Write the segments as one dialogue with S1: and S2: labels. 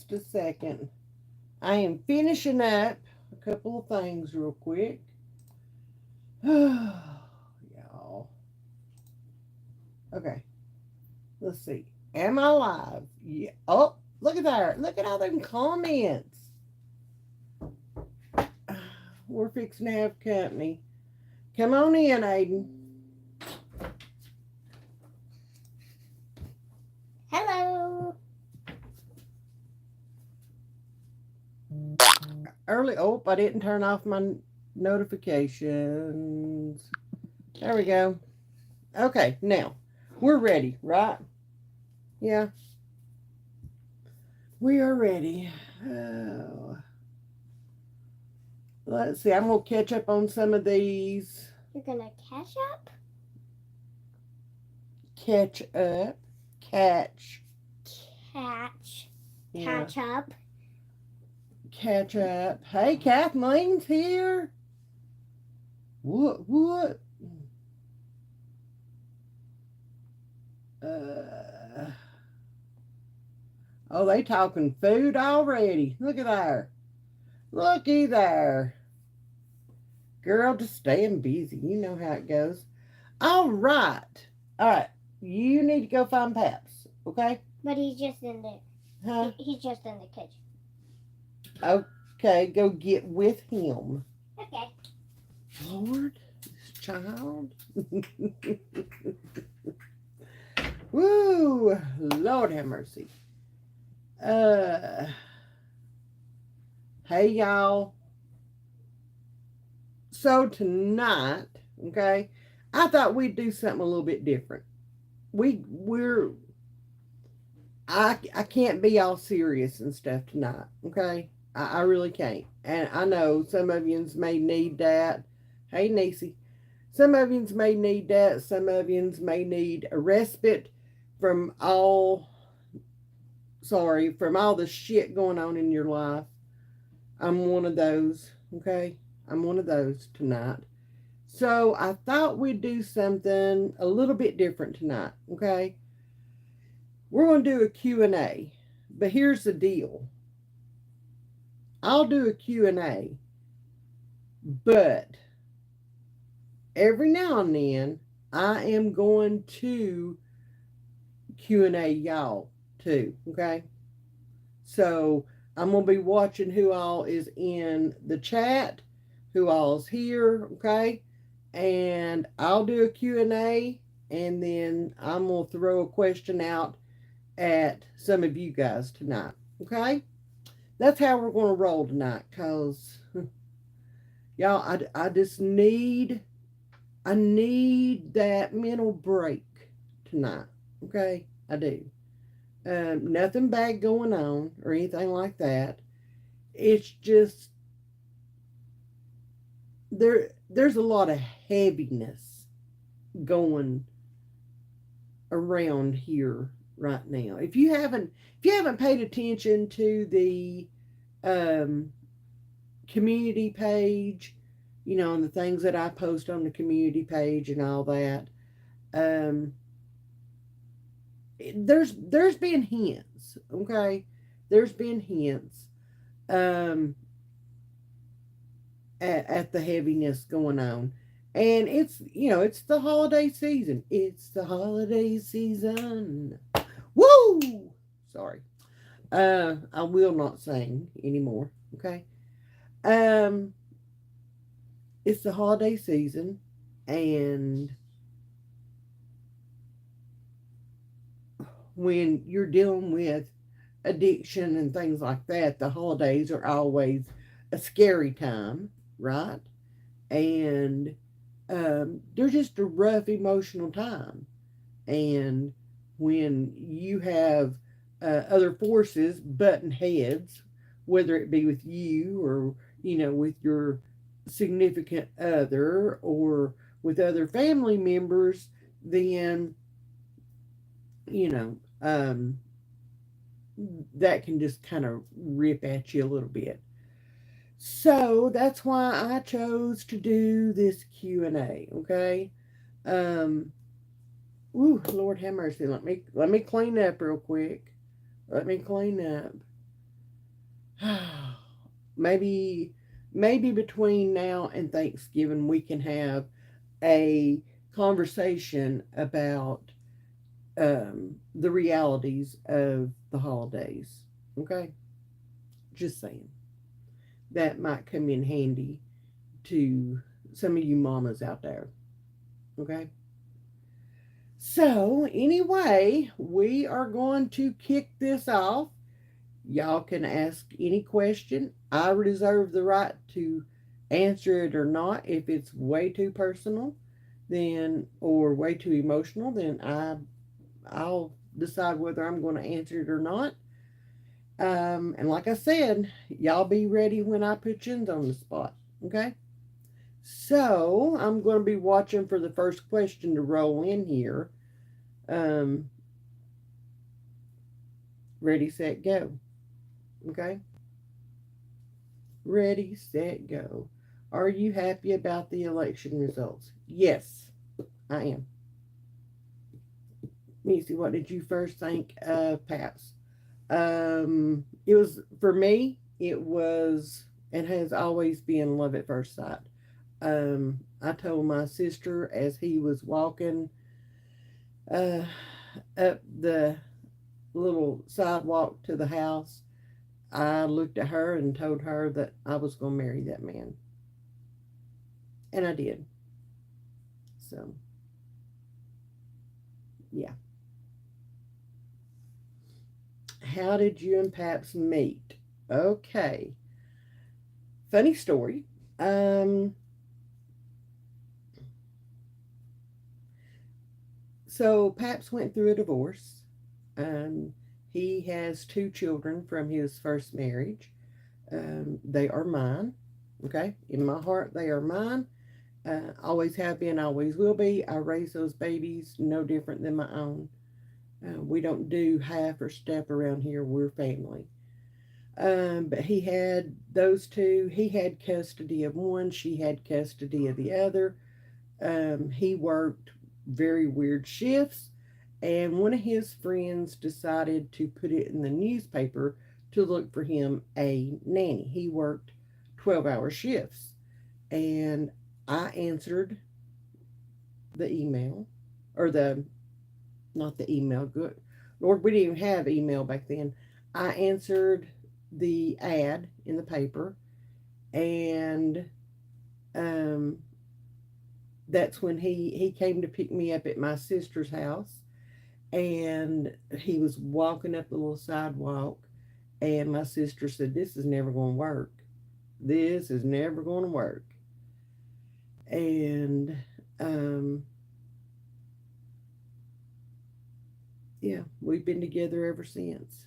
S1: just a second. I am finishing up a couple of things real quick. Y'all. Okay, let's see. Am I live? Yeah. Oh, look at that. Look at all them comments. We're fixing to have company. Come on in, Aiden.
S2: Hello.
S1: Early. Oh, I didn't turn off my notifications. There we go. Okay, now we're ready, right? Yeah, we are ready. Oh, let's see. I'm gonna catch up on some of these.
S2: You're gonna catch up?
S1: Catch up. Catch.
S2: Catch.
S1: Yeah.
S2: Catch up.
S1: Catch up. Hey, Kathleen's here. What? Uh, oh, they talking food already. Look at there. Looky there. Girl, just staying busy. You know how it goes. All right. All right. You need to go find Paps. Okay?
S2: But he's just in there.
S1: Huh?
S2: He's just in the kitchen.
S1: Okay. Go get with him.
S2: Okay.
S1: Lord, this child. Woo! Lord have mercy. Uh, hey y'all. So tonight, okay, I thought we'd do something a little bit different. We're I can't be all serious and stuff tonight, okay? I really can't. And I know some of yous may need that. Hey Nisi. Some of yous may need that. Some of yous may need a respite from all from all the shit going on in your life. I'm one of those, okay? I'm one of those tonight. So I thought we'd do something a little bit different tonight, okay? We're going to do a Q&A. But here's the deal. I'll do a Q&A, but every now and then I am going to Q&A y'all too, okay? So I'm going to be watching who all is in the chat, who all is here, okay? And I'll do a Q&A, and then I'm going to throw a question out at some of you guys tonight, okay? That's how we're going to roll tonight, because y'all, I just need, I need that mental break tonight, okay? I do. Nothing bad going on or anything like that. It's just there's a lot of heaviness going around here right now. If you haven't paid attention to the um, community page, and the things that I post on the community page and all that, um, there's been hints, okay? There's been hints um, at the heaviness going on. And it's the holiday season. It's the holiday season. Woo! Sorry. I will not sing anymore. Okay. Um, it's the holiday season, and when you're dealing with addiction and things like that, the holidays are always a scary time, right? And they're just a rough emotional time. And when you have other forces butting heads, whether it be with you or with your significant other or with other family members, then you know that can just kind of rip at you a little bit. So that's why I chose to do this Q&A. Okay. Um, Ooh, Lord have mercy. Let me clean up real quick. Let me clean up. maybe maybe between now and Thanksgiving we can have a conversation about the realities of the holidays. Okay, just saying that might come in handy to some of you mamas out there. Okay, so anyway, we are going to kick this off. Y'all can ask any question. I reserve the right to answer it or not. If it's way too personal, then or way too emotional, then I'll decide whether I'm going to answer it or not. And like I said, y'all be ready when I put you on the spot. Okay. So I'm going to be watching for the first question to roll in here. Um, Ready, set, go. Okay. Ready, set, go. Are you happy about the election results? Yes, I am. Let me see, what did you first think of Paps? It was, for me, it was, and has always been love at first sight. I told my sister as he was walking uh, up the little sidewalk to the house, I looked at her and told her that I was going to marry that man. And I did. So, yeah. How did you and Paps meet? Okay. Funny story. Um, so Paps went through a divorce. Um, he has two children from his first marriage. They are mine. Okay. In my heart, they are mine. Always have been, always will be. I raise those babies no different than my own. We don't do half or step around here. We're family. But he had those two. He had custody of one. She had custody of the other. He worked very weird shifts, and one of his friends decided to put it in the newspaper to look for him a nanny. He worked 12-hour shifts, and I answered the email, or the, not the email, good Lord, we didn't even have email back then. I answered the ad in the paper, and um, that's when he came to pick me up at my sister's house, and he was walking up the little sidewalk, and my sister said, "This is never going to work. This is never going to work." And um, yeah, we've been together ever since.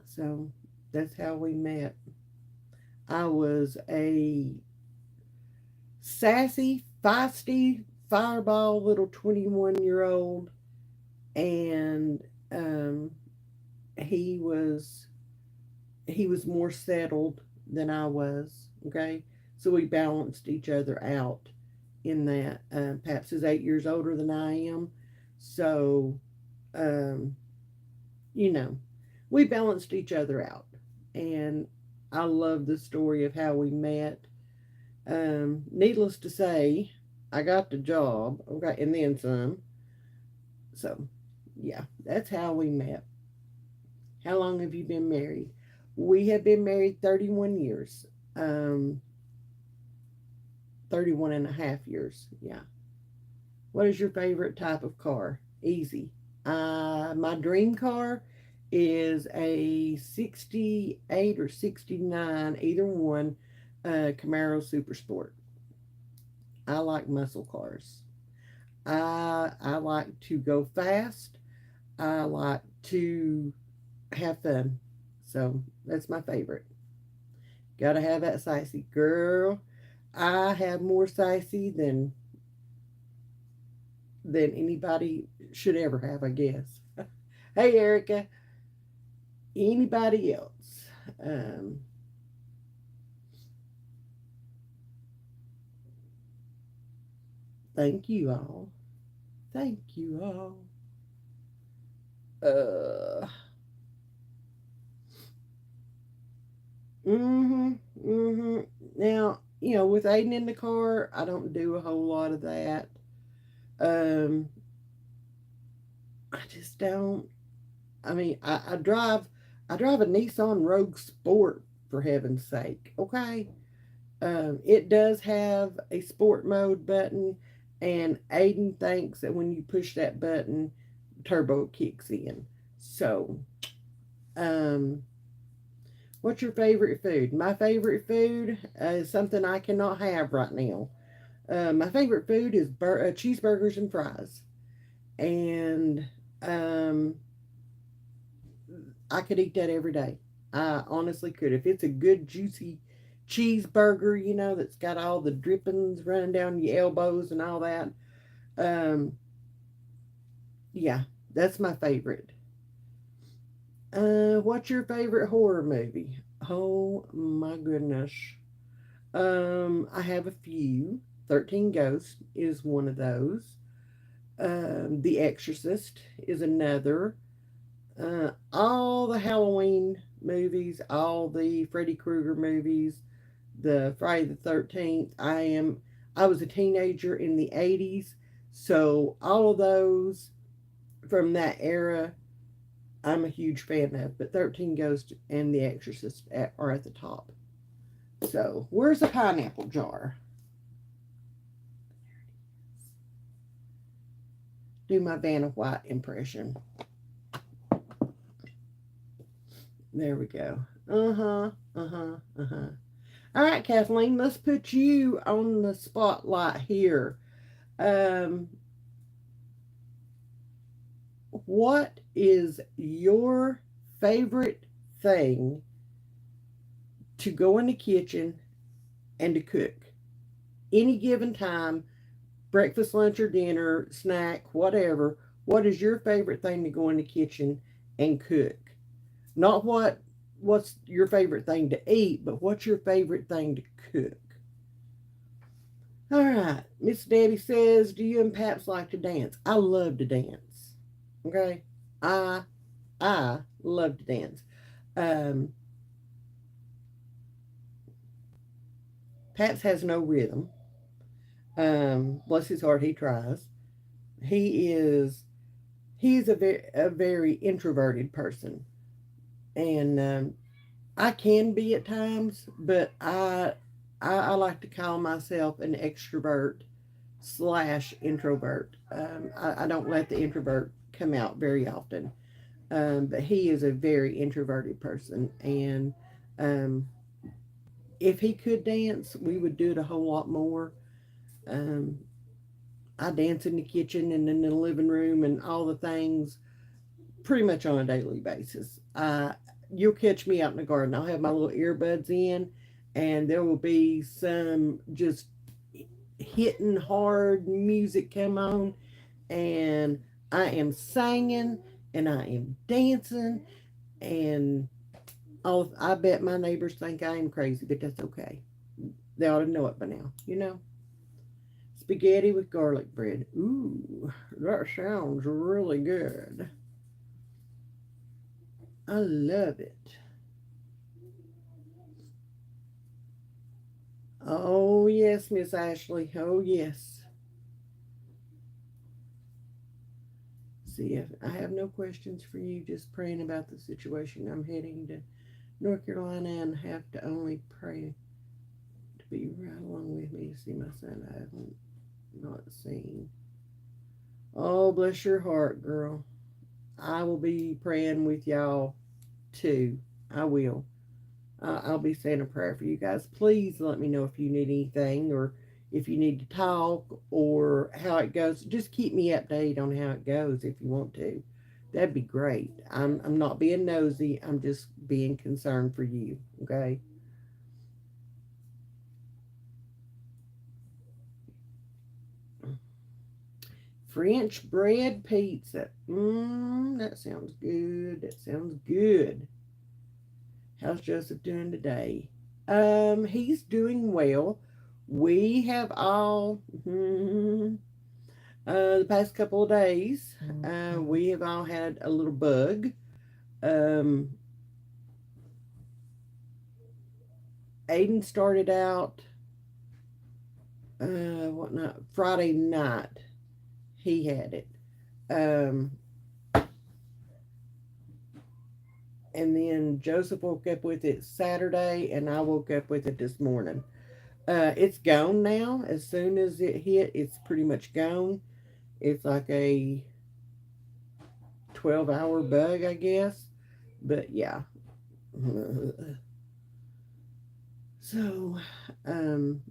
S1: So that's how we met. I was a sassy, feisty, fireball little 21-year-old, and um, he was he was more settled than I was. Okay, so we balanced each other out in that. Paps is 8 years older than I am, so um, you know, we balanced each other out, and I love the story of how we met. Needless to say, I got the job, okay, and then some. So, yeah, that's how we met. How long have you been married? We have been married 31 years. 31 and a half years. Yeah. What is your favorite type of car? Easy. My dream car is a 68 or 69, either one, Camaro Super Sport. I like muscle cars. I like to go fast. I like to have fun. So that's my favorite. Gotta have that sassy girl. I have more sassy than anybody should ever have, I guess. Hey, Erica. Anybody else? Um, Thank you all. Thank you all. Uh, Mm-hmm. Mm-hmm. Now, with Aiden in the car, I don't do a whole lot of that. Um, I just don't. I mean, I drive a Nissan Rogue Sport for heaven's sake. Okay. It does have a sport mode button, and Aiden thinks that when you push that button, turbo kicks in. So, um, what's your favorite food? My favorite food is something I cannot have right now. My favorite food is cheeseburgers and fries, and um, I could eat that every day. I honestly could. If it's a good, juicy cheeseburger, that's got all the drippings running down your elbows and all that. Um, yeah, that's my favorite. What's your favorite horror movie? Oh my goodness. I have a few. 13 Ghosts is one of those. The Exorcist is another. All the Halloween movies, all the Freddy Krueger movies, the Friday the 13th. I was a teenager in the 80s, so all of those from that era, I'm a huge fan of. But 13 Ghosts and The Exorcist are at the top. So, where's the pineapple jar? Do my Vanna White impression. There we go. Uh huh. Uh huh. Uh huh. All right, Kathleen, let's put you on the spotlight here. Um, what is your favorite thing to go in the kitchen and to cook? Any given time, breakfast, lunch, or dinner, snack, whatever. What is your favorite thing to go in the kitchen and cook? Not what's your favorite thing to eat, but what's your favorite thing to cook? All right, Miss Debbie says, "Do you and Paps like to dance?" I love to dance. Okay, I I love to dance. Um, Paps has no rhythm. Bless his heart, he tries. He is he's a very introverted person, and I can be at times, but I like to call myself an extrovert slash introvert. I don't let the introvert come out very often. But he is a very introverted person, and um, if he could dance, we would do it a whole lot more. Um, I dance in the kitchen and in the living room and all the things pretty much on a daily basis. You'll catch me out in the garden. I'll have my little earbuds in, and there will be some just hitting hard music come on, and I am singing and I am dancing, and I bet my neighbors think I am crazy, but that's okay. They ought to know it by now. Spaghetti with garlic bread. Ooh, that sounds really good. I love it. Oh, yes, Miss Ashley. Oh, yes. See, I have no questions for you, just praying about the situation. I'm heading to North Carolina and have to only pray to be right along with me to see my son I haven't not seen. Oh, bless your heart, girl. I will be praying with y'all too. I will. I'll be saying a prayer for you guys. Please let me know if you need anything or if you need to talk or how it goes. Just keep me updated on how it goes if you want to. That'd be great. I'm not being nosy. I'm just being concerned for you. Okay. French bread pizza. That sounds good. That sounds good. How's Joseph doing today? He's doing well. We have all the past couple of days, we have all had a little bug. Um, Aiden started out, what not, Friday night. He had it. Um, and then Joseph woke up with it Saturday, and I woke up with it this morning. It's gone now. As soon as it hit, it's pretty much gone. It's like a 12-hour bug, I guess. But yeah. So, um,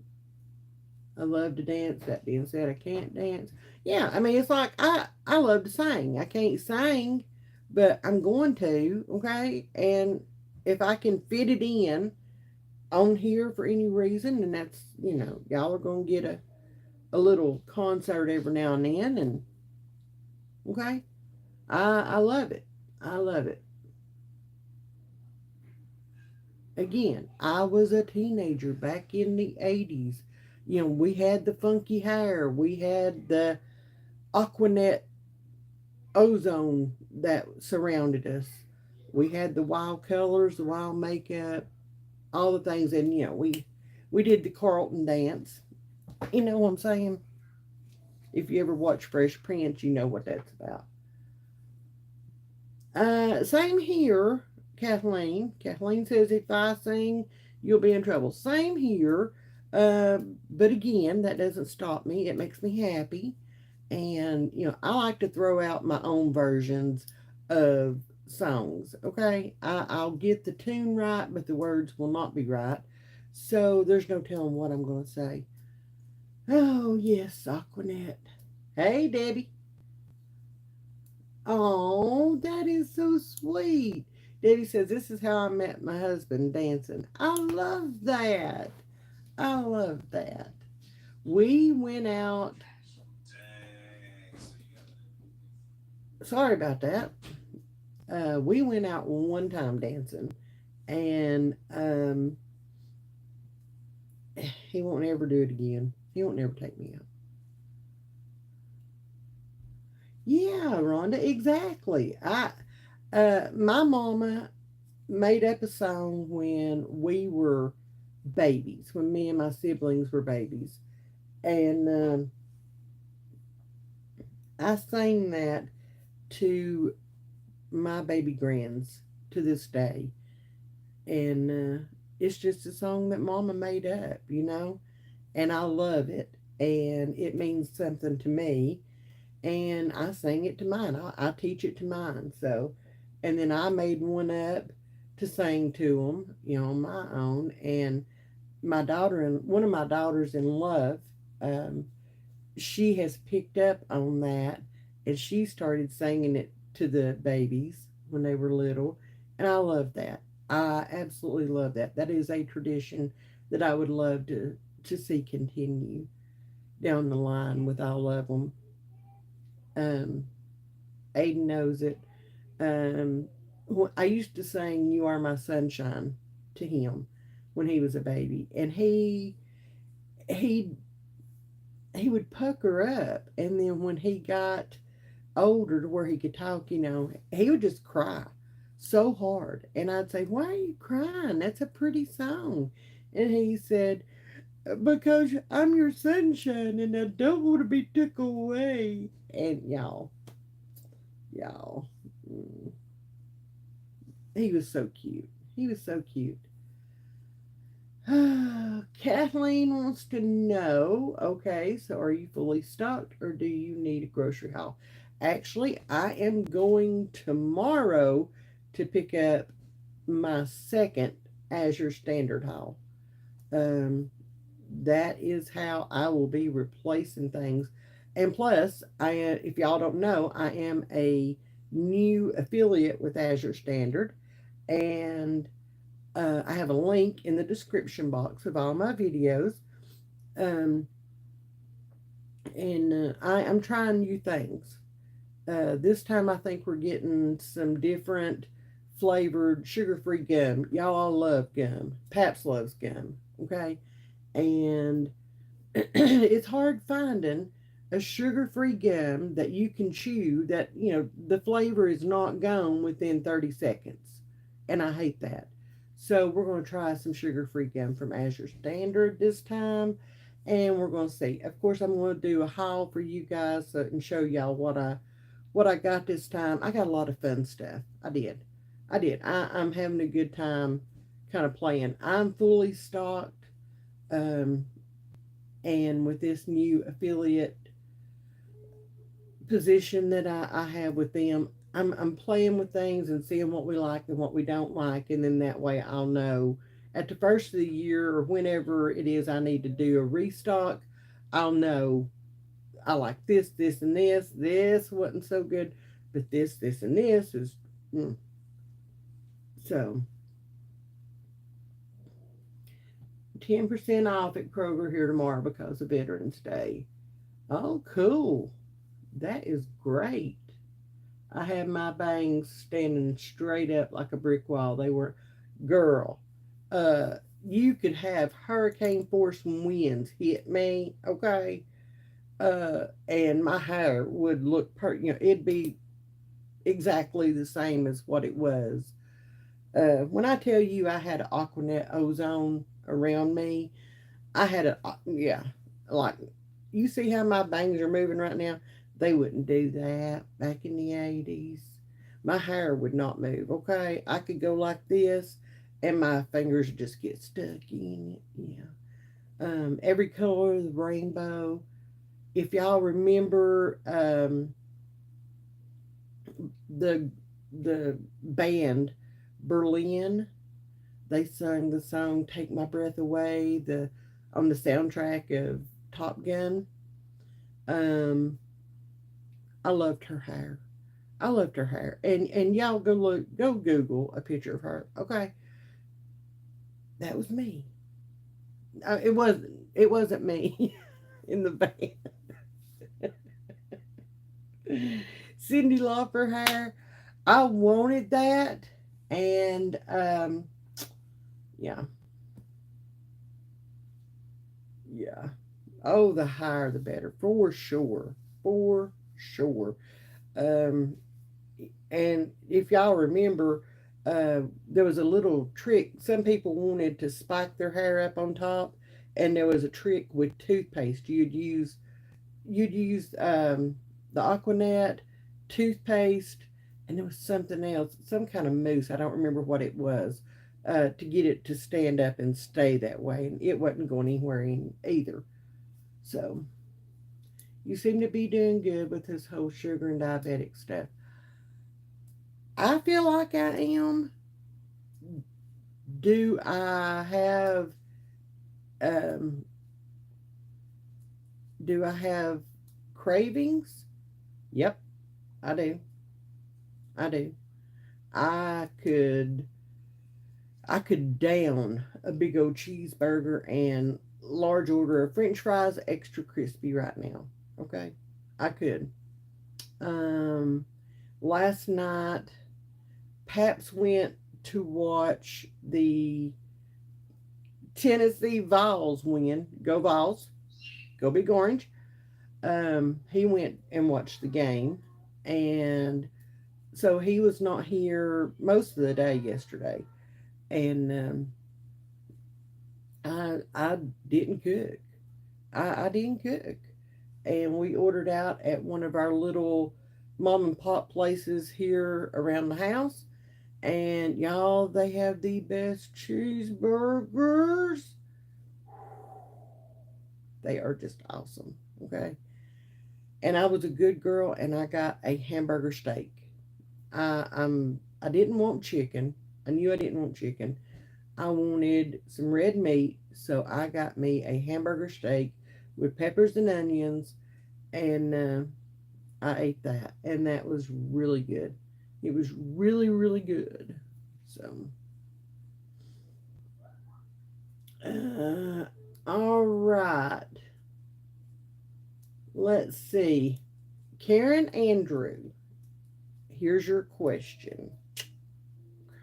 S1: I love to dance. That being said, I can't dance. Yeah, I mean, it's like I love to sing. I can't sing, but I'm going to, okay? And if I can fit it in on here for any reason, and that's, y'all are going to get a little concert every now and then, and okay? I love it. I love it. Again, I was a teenager back in the 80s. We had the funky hair, we had the Aquanet ozone that surrounded us. We had the wild colors, the wild makeup, all the things, and we did the Carlton dance. You know what I'm saying? If you ever watch Fresh Prince, you know what that's about. Same here, Kathleen. Kathleen says if I sing, you'll be in trouble. Same here. Uh, but again, that doesn't stop me. It makes me happy. And, I like to throw out my own versions of songs. Okay. I'll get the tune right, but the words will not be right. So there's no telling what I'm going to say. Oh, yes, Aquanet. Hey, Debbie. Oh, that is so sweet. Debbie says, this is how I met my husband dancing. I love that. I love that. We went out. Sorry about that. We went out one time dancing, and he won't ever do it again. He won't ever take me out. Yeah, Rhonda, exactly. My mama made up a song when we were babies, when me and my siblings were babies, and I sang that to my baby grands to this day, and it's just a song that Mama made up, and I love it, and it means something to me, and I sing it to mine. I teach it to mine. So, and then I made one up to sing to them, on my own. And my daughter and one of my daughters in love, um, she has picked up on that, and she started singing it to the babies when they were little, and I love that. I absolutely love that. That is a tradition that I would love to see continue down the line with all of them. Um, Aiden knows it. Um, I used to sing "You Are My Sunshine" to him when he was a baby, and he he would pucker up, and then when he got older to where he could talk, he would just cry so hard, and I'd say, "Why are you crying? That's a pretty song," and he said, "Because I'm your sunshine, and I don't want to be took away." And y'all. Mm, he was so cute. He was so cute. Kathleen wants to know, okay, so are you fully stocked or do you need a grocery haul? Actually, I am going tomorrow to pick up my second Azure Standard haul. Um, that is how I will be replacing things. And plus, if y'all don't know, I am a new affiliate with Azure Standard, and I have a link in the description box of all my videos. Um, and I'm trying new things. This time I think we're getting some different flavored sugar free gum. Y'all all love gum. Paps loves gum. Okay. And it's hard finding a sugar free gum that you can chew that, the flavor is not gone within 30 seconds. And I hate that. So we're going to try some sugar-free gum from Azure Standard this time, and we're going to see. Of course, I'm going to do a haul for you guys and show y'all what I got this time. I got a lot of fun stuff. I did. I'm having a good time kind of playing. I'm fully stocked, um, and with this new affiliate position that I have with them, I'm playing with things and seeing what we like and what we don't like, and then that way I'll know at the first of the year or whenever it is I need to do a restock, I'll know I like this, this, and this. This wasn't so good, but this, and this is. Mm. So 10% off at Kroger here tomorrow because of Veterans Day. Oh, cool. That is great. I had my bangs standing straight up like a brick wall. They were, girl, uh, you could have hurricane force winds hit me, okay? And my hair would look, it'd be exactly the same as what it was. When I tell you I had Aquanet ozone around me, I had yeah, like, you see how my bangs are moving right now? They wouldn't do that back in the 80s. My hair would not move, okay? I could go like this and my fingers would just get stuck in it, yeah. Every color of the rainbow. If y'all remember the band Berlin, they sung the song "Take My Breath Away" on the soundtrack of Top Gun. Um, I loved her hair. I loved her hair, and y'all go Google a picture of her. Okay, that was me. It wasn't me in the band. Cindy Lauper hair. I wanted that, and yeah, yeah. Oh, the higher the better, for sure, for sure. Um, and if y'all remember, there was a little trick. Some people wanted to spike their hair up on top, and there was a trick with toothpaste. You'd use the Aquanet, toothpaste, and there was something else, some kind of mousse. I don't remember what it was. To get it to stand up and stay that way, and it wasn't going anywhere either. So you seem to be doing good with this whole sugar and diabetic stuff. I feel like I am. Do I have um do I have cravings? Yep, I do. I do. I could I could down a big old cheeseburger and large order of french fries extra crispy right now. Okay? I could. Um Last night Paps went to watch the Tennessee Vols win. Go Vols. Go Big Orange. He went and watched the game, and so he was not here most of the day yesterday, and I didn't cook. I didn't cook, and we ordered out at one of our little mom and pop places here around the house, and y'all, they have the best cheeseburgers. They are just awesome. Okay, and I was a good girl, and I got a hamburger steak. I didn't want chicken. I knew I didn't want chicken. I wanted some red meat, so I got me a hamburger steak with peppers and onions, and I ate that, and that was really good. It was really, really good. So, uh, all right. Let's see. Karen Andrew, here's your question.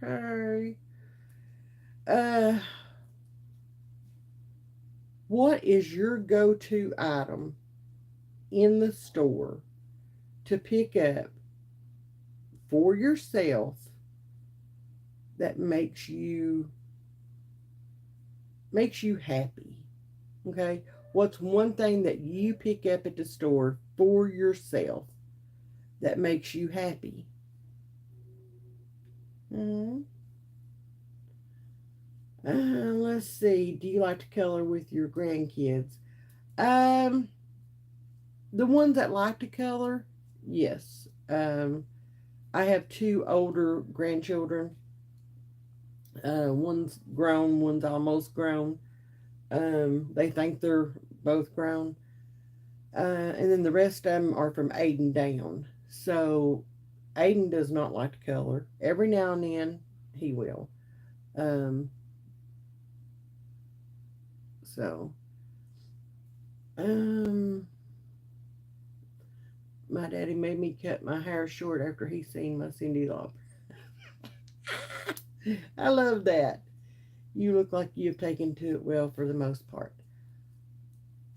S1: Okay. Uh, what is your go-to item in the store to pick up for yourself that makes you makes you happy? Okay. What's one thing that you pick up at the store for yourself that makes you happy? Hmm. Let's see. Do you like to color with your grandkids? Um, the ones that like to color, yes. I have two older grandchildren. One's grown, one's almost grown. They think they're both grown. And then the rest of them are from Aiden down. So Aiden does not like to color. Every now and then he will. Um, so, um, my daddy made me cut my hair short after he seen my Cindy Lauper. I love that. You look like you've taken to it well for the most part.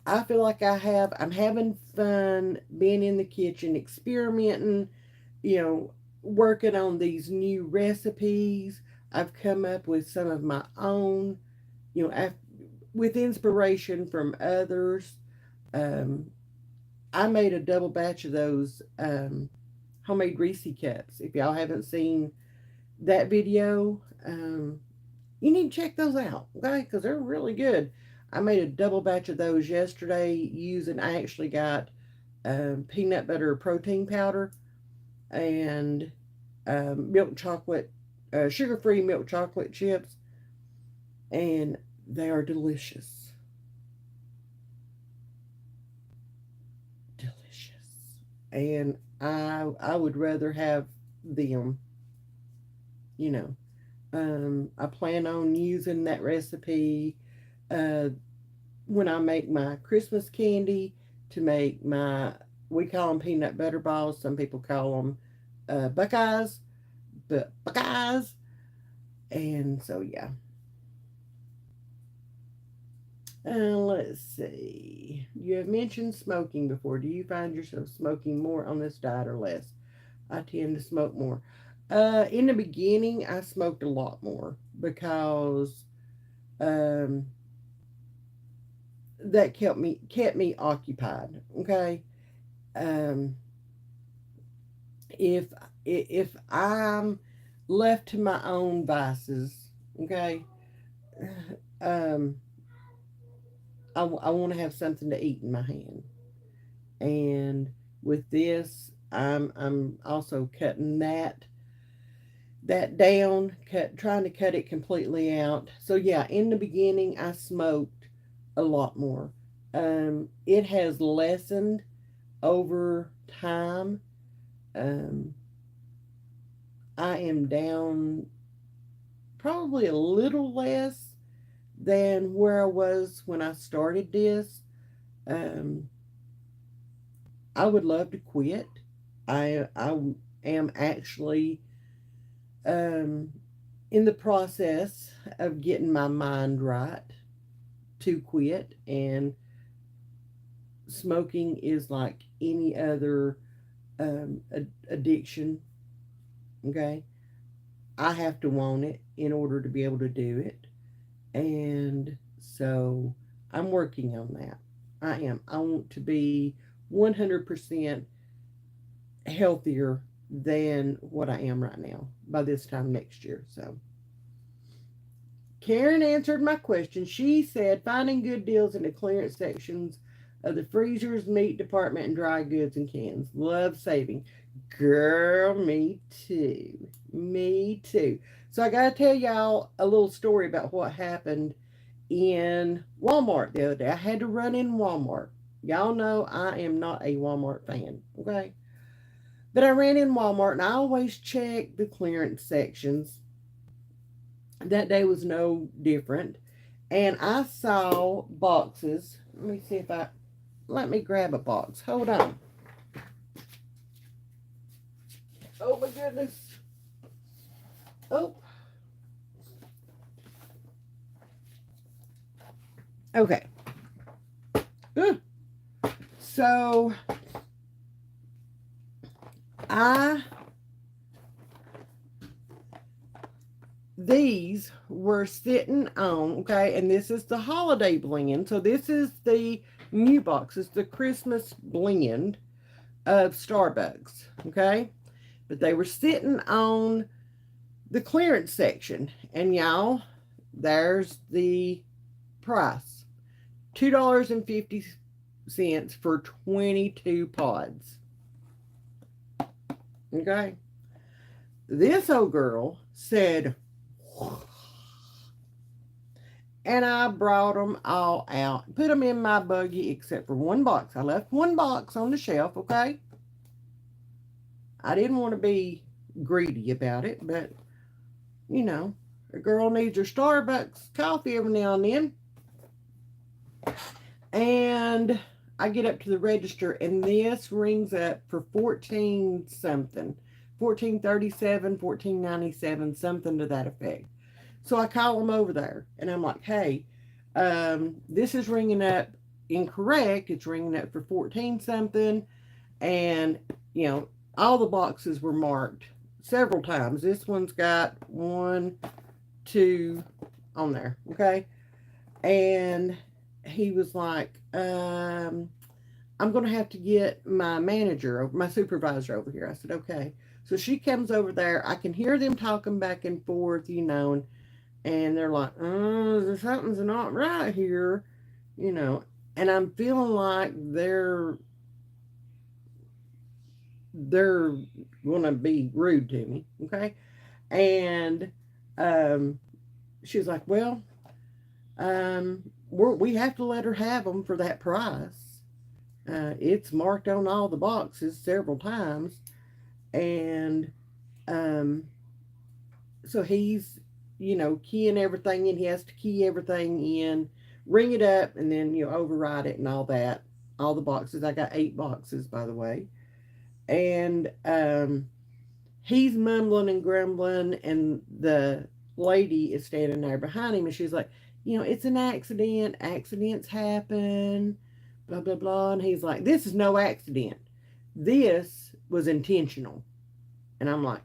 S1: I feel like I have. I'm having fun being in the kitchen, experimenting, working on these new recipes. I've come up with some of my own, with inspiration from others. Um, I made a double batch of those homemade Reese cups. If y'all haven't seen that video, you need to check those out, okay? Because they're really good. I made a double batch of those yesterday I actually got peanut butter protein powder and milk chocolate, sugar free milk chocolate chips, and they are delicious. Delicious. And I would rather have them, you know. I plan on using that recipe uh, when I make my Christmas candy to make we call them peanut butter balls. Some people call them Buckeyes, but Buckeyes. And so, yeah. Let's see. You have mentioned smoking before. Do you find yourself smoking more on this diet or less? I tend to smoke more. In the beginning, I smoked a lot more because um, that kept me occupied. Okay, um, if if I'm left to my own vices, okay, um, I want to have something to eat in my hand, and with this, I'm also cutting that down, trying to cut it completely out. So yeah, in the beginning, I smoked a lot more. It has lessened over time. Um, I am down probably a little less than where I was when I started this. Um, I would love to quit. I am actually um, in the process of getting my mind right to quit, and smoking is like any other addiction. Okay, I have to want it in order to be able to do it. And so I'm working on that. I am. I want to be 100% healthier than what I am right now by this time next year. So Karen answered my question. She said finding good deals in the clearance sections of the freezers, meat department, and dry goods and cans. Love saving. Girl, me too. Me too. So I got to tell y'all a little story about what happened in Walmart the other day. I had to run in Walmart. Y'all know I am not a Walmart fan, okay? But I ran in Walmart and I always check the clearance sections. That day was no different. And I saw boxes. Let me grab a box. Hold on. Oh my goodness. Oh. Okay. Good. So I these were sitting on, okay, and this is the holiday blend. So this is the new box. It's the Christmas blend of Starbucks, okay? But they were sitting on the clearance section. And y'all, there's the price. $2.50 for 22 pods. Okay? This old girl said, and I brought them all out, put them in my buggy except for one box. I left one box on the shelf, okay? I didn't want to be greedy about it, but you know, a girl needs her Starbucks coffee every now and then. And I get up to the register, and this rings up for 14 something, 14.37, 14.97, something to that effect. So I call them over there, and I'm like, hey, this is ringing up incorrect. It's ringing up for 14 something. And, you know, all the boxes were marked several times. This one's got 1, 2 on there, okay? And he was like, I'm going to have to get my manager, my supervisor over here. I said, okay. So she comes over there. I can hear them talking back and forth, you know, and they're like, something's not right here, you know. And I'm feeling like they're going to be rude to me, okay? And she was like, well, we have to let her have them for that price. It's marked on all the boxes several times. And so he's, you know, keying everything in. He has to key everything in, ring it up, and then, you know, override it and all that. All the boxes. I got 8 boxes, by the way. And he's mumbling and grumbling, and the lady is standing there behind him, and she's like, you know, it's an accident. Accidents happen, blah, blah, blah. And he's like, this is no accident. This was intentional. And I'm like,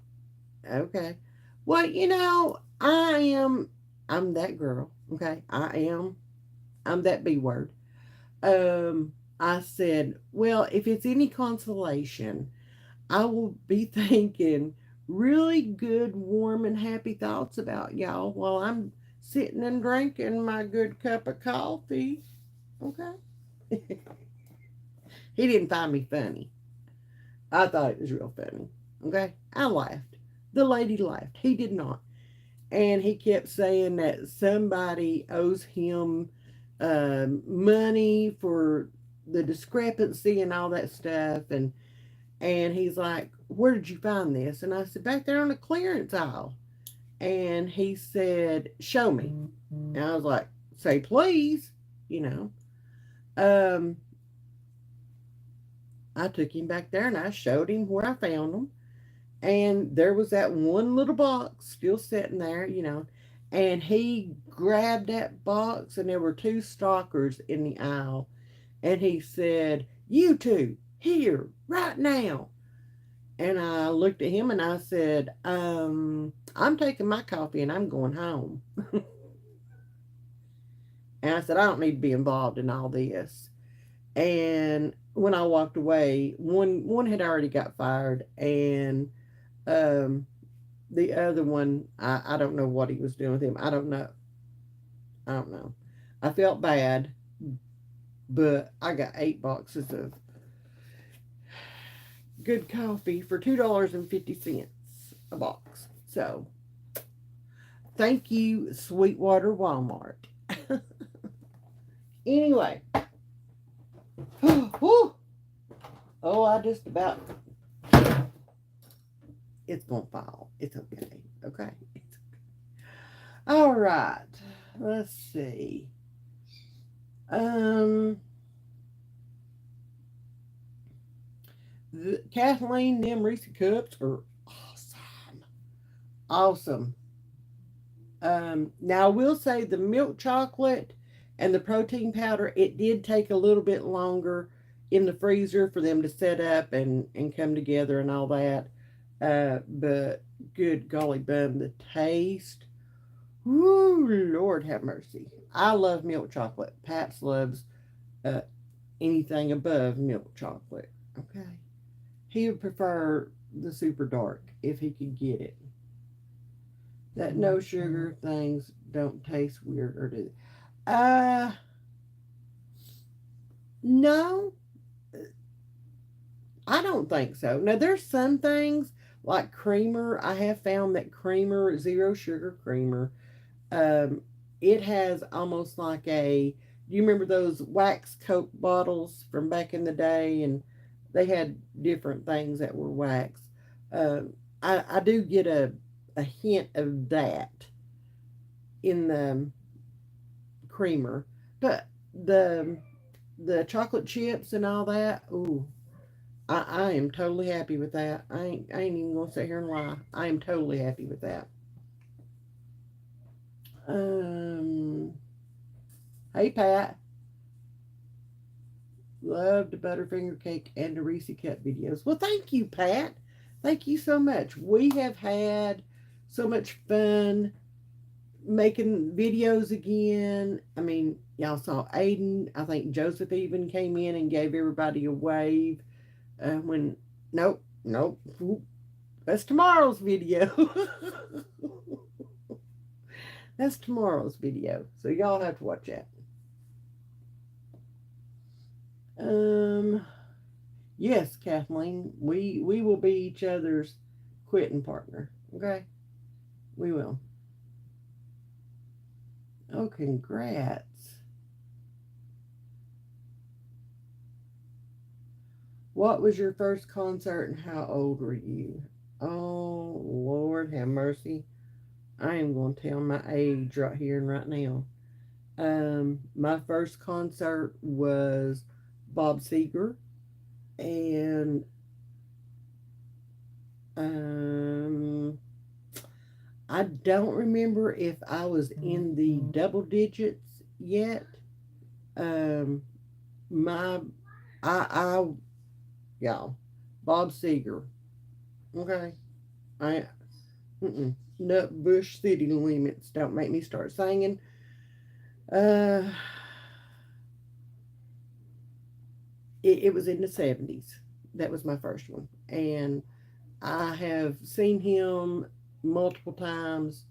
S1: okay. Well, you know, I'm that girl, okay? I'm that B word. I said, well, if it's any consolation, I will be thinking really good, warm, and happy thoughts about y'all while I'm sitting and drinking my good cup of coffee. Okay? He didn't find me funny. I thought it was real funny. Okay? I laughed. The lady laughed. He did not. And he kept saying that somebody owes him money for the discrepancy and all that stuff. And he's like, where did you find this? And I said, back there on the clearance aisle. And he said, show me. And I was like, say please, you know. I took him back there and I showed him where I found them. And there was that one little box still sitting there, you know. And he grabbed that box, and there were 2 stalkers in the aisle. And he said, you two, here, right now. And I looked at him and I said, I'm taking my coffee and I'm going home. And I said, I don't need to be involved in all this. And when I walked away, one had already got fired, and the other one, I don't know what he was doing with him. I don't know. I don't know. I felt bad, but I got 8 boxes of good coffee for $2.50 a box. So, thank you, Sweetwater Walmart. Anyway. Oh, I just about. It's gonna fall. It's okay. Okay. It's okay. All right. Let's see. The Kathleen, them Reese cups are awesome. Awesome. Now I will say the milk chocolate and the protein powder, it did take a little bit longer in the freezer for them to set up and come together and all that. But good golly bum, the taste. Woo, Lord have mercy. I love milk chocolate. Paps loves uh, anything above milk chocolate. Okay. He would prefer the super dark if he could get it. That no sugar things don't taste weird or do. Uh, no, I don't think so. Now, there's some things like creamer. I have found that creamer, zero sugar creamer, um, it has almost like a. You remember those wax Coke bottles from back in the day, and they had different things that were wax. I do get a hint of that in the creamer, but the the chocolate chips and all that. Ooh, I am totally happy with that. I ain't even gonna sit here and lie. I am totally happy with that. Um, hey Pat, love the Butterfinger cake and the Reese Cup videos. Well, thank you, Pat. Thank you so much. We have had so much fun making videos again. I mean, y'all saw Aiden. I think Joseph even came in and gave everybody a wave. When nope, nope, that's tomorrow's video. That's tomorrow's video, so y'all have to watch that. Um, yes, Kathleen, we will be each other's quitting partner. Okay, we will. Oh, congrats! What was your first concert and how old were you? Oh, Lord have mercy. I am going to tell my age right here and right now. My first concert was Bob Seger, and um, I don't remember if I was in the double digits yet. Um, my, I, y'all, Bob Seger. Okay, I, Nut Bush City Limits. Don't make me start singing. Uh, it was in the 70s. That was my first one, and I have seen him multiple times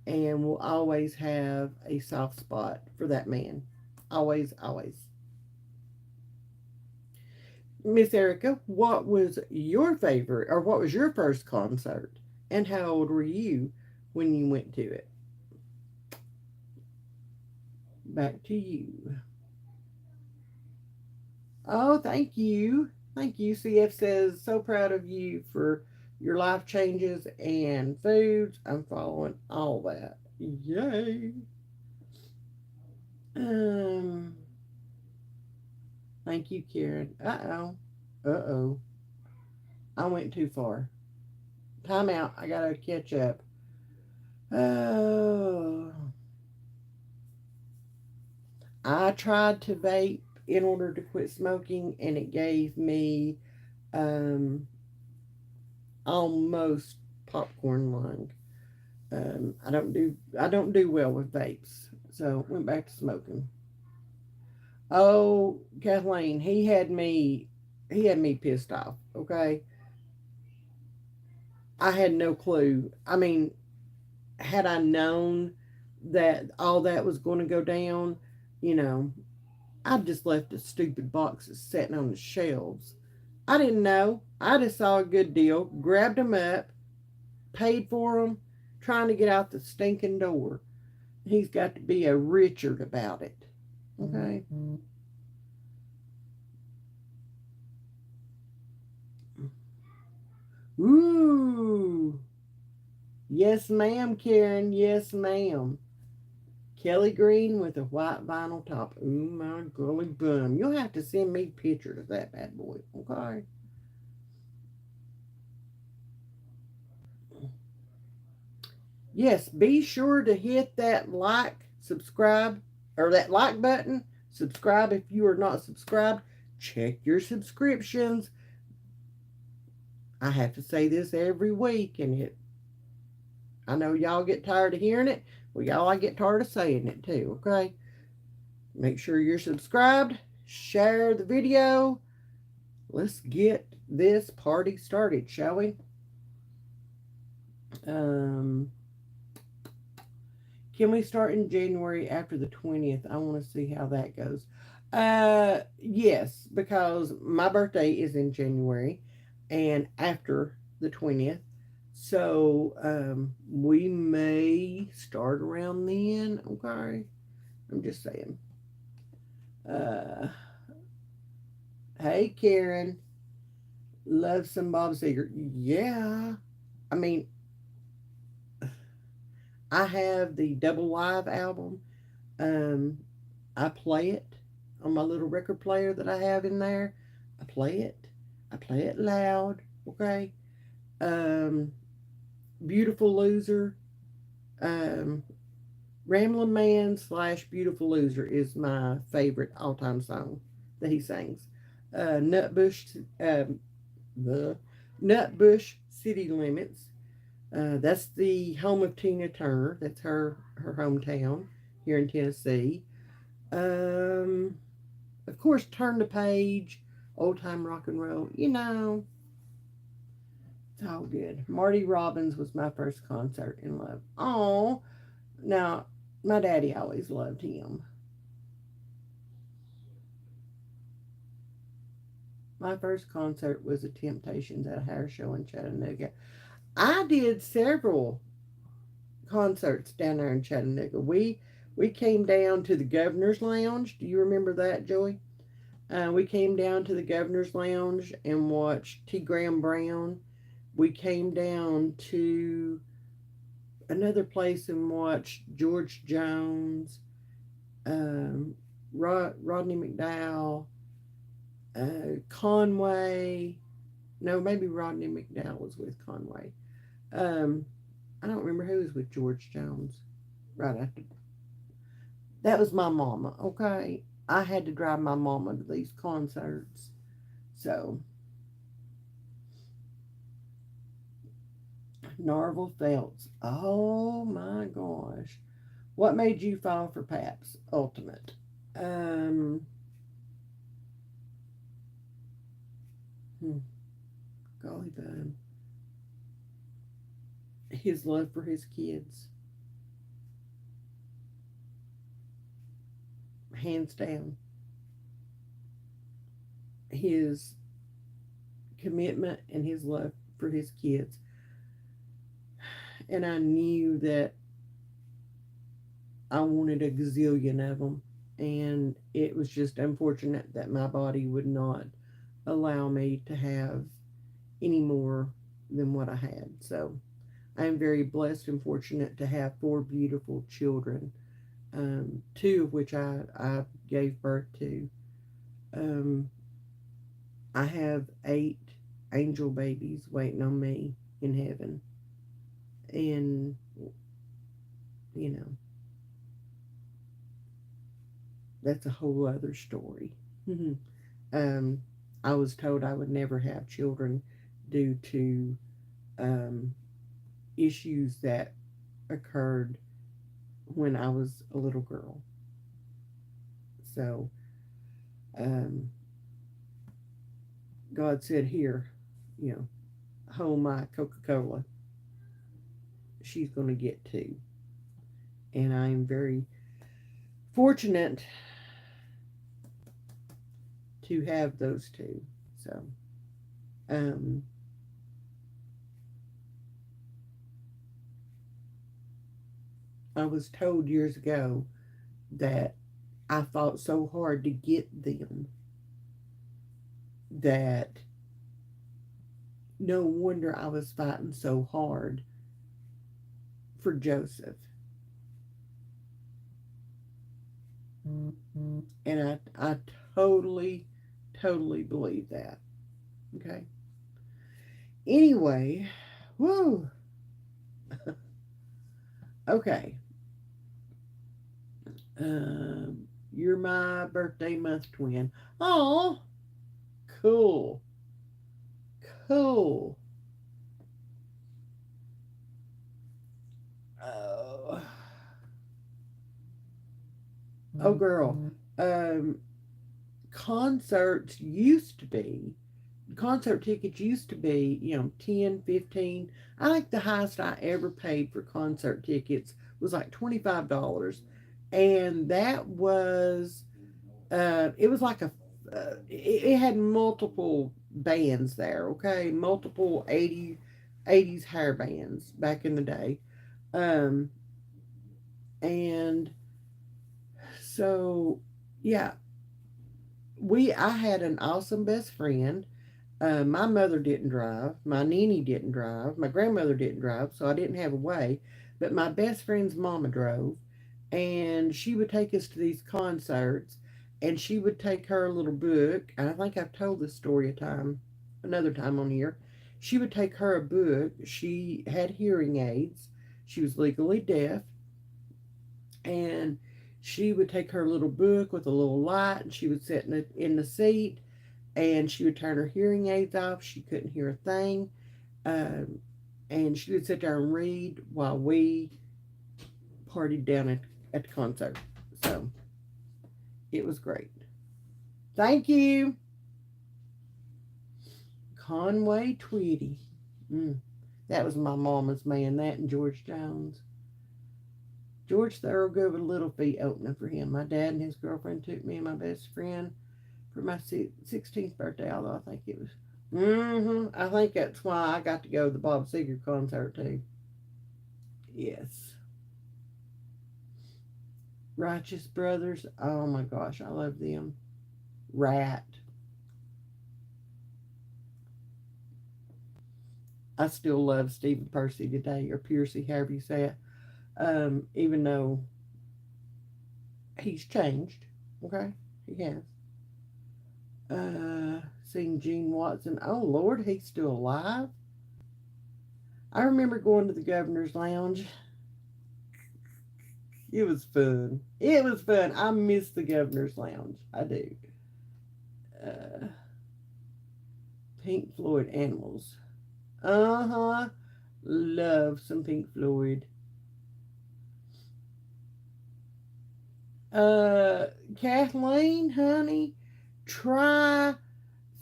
S1: and will always have a soft spot for that man. Always, always. Miss Erica, what was your favorite, or what was your first concert? And how old were you when you went to it? Back to you. Oh, thank you. Thank you. CF says, so proud of you for your life changes and foods. I'm following all that. Yay. Um, Thank you, Karen. Uh oh. Uh oh. I went too far. Time out. I gotta catch up. Oh. I tried to vape in order to quit smoking, and it gave me um, almost popcorn lung. I don't do well with vapes, so went back to smoking. Oh, Kathleen, he had me pissed off. Okay, I had no clue. I mean, had I known that all that was going to go down, you know, I just left the stupid boxes sitting on the shelves. I didn't know. I just saw a good deal, grabbed them up, paid for them, trying to get out the stinking door. He's got to be a Richard about it. Okay. Ooh. Yes, ma'am, Karen. Yes, ma'am. Kelly Green with a white vinyl top. Ooh, my girly bum. You'll have to send me pictures of that bad boy. Okay. Yes, be sure to hit that like, subscribe, or that like button. Subscribe if you are not subscribed. Check your subscriptions. I have to say this every week, and I know y'all get tired of hearing it. Well, y'all, I get tired of saying it too, okay? Make sure you're subscribed, share the video. Let's get this party started, shall we? Um, can we start in January after the 20th? I want to see how that goes. Yes, because my birthday is in January and after the 20th. So, we may start around then, okay? I'm just saying. Uh, hey, Karen. Love some Bob Seger. Yeah. I mean, I have the Double Live album. Um, I play it on my little record player that I have in there. I play it. I play it loud. Okay. Um, Beautiful Loser. Um, Ramblin' Man slash Beautiful Loser is my favorite all time song that he sings. Nutbush, the Nutbush City Limits. That's the home of Tina Turner. That's her hometown here in Tennessee. Um, of course, Turn the Page, Old Time Rock and Roll. It's all good. Marty Robbins was my first concert in love. Oh, now my daddy always loved him. My first concert was the Temptations at a hair show in Chattanooga. I did several concerts down there in Chattanooga. We came down to the Governor's Lounge. Do you remember that, Joey? We came down to the Governor's Lounge and watched T. Graham Brown. We came down to another place and watched George Jones, um, Rodney McDowell, Conway. No, maybe Rodney McDowell was with Conway. Um, I don't remember who was with George Jones. Right after that was my mama. Okay, I had to drive my mama to these concerts. So Narvel Felts. Oh my gosh. What made you fall for Paps Ultimate? Um, hmm, Golly bud. His love for his kids. Hands down. His commitment and his love for his kids. And I knew that I wanted a gazillion of them. And it was just unfortunate that my body would not allow me to have any more than what I had. So I am very blessed and fortunate to have four beautiful children, two of which I gave birth to. Um, I have eight angel babies waiting on me in heaven. And, you know, that's a whole other story. um, I was told I would never have children due to um, issues that occurred when I was a little girl. So um, God said, here, you know, hold my Coca Cola. She's going to get two. And I am very fortunate to have those two. So, um, I was told years ago that I fought so hard to get them that no wonder I was fighting so hard for Joseph. And I totally, totally believe that. Okay. Anyway, whoo. Okay. You're my birthday month twin. Oh, cool. Cool. Oh. Oh, girl. Um, concerts used to be, concert tickets used to be, 10, 15. I think the highest I ever paid for concert tickets was like $25. And that was, it was like it had multiple bands there, okay? Multiple 80s hair bands back in the day. Um, and so, yeah, I had an awesome best friend. My mother didn't drive. My Nene didn't drive. My grandmother didn't drive, so I didn't have a way. But my best friend's mama drove, and she would take us to these concerts, and she would take her little book. And I think I've told this story another time on here. She would take her a book. She had hearing aids. She was legally deaf, and she would take her little book with a little light, and she would sit in the seat, and she would turn her hearing aids off. She couldn't hear a thing. Um, and she would sit there and read while we partied down at the concert. So it was great. Thank you, Conway Twitty. Mm, that was my mama's man, that and George Jones. George Thorogood with Little Feet opening for him. My dad and his girlfriend took me and my best friend for my 16th birthday, although I think it was. I think that's why I got to go to the Bob Seger concert too. Yes. Righteous Brothers. Oh my gosh, I love them. Rat. I still love Stephen Percy today, or Piercy, however you say it. Even though he's changed. Okay, he has. Seeing Gene Watson. Oh Lord, he's still alive. I remember going to the Governor's Lounge. It was fun. It was fun. I miss the Governor's Lounge. I do. Uh, Pink Floyd Animals. Uh-huh. Love some Pink Floyd. Uh, Kathleen, honey, try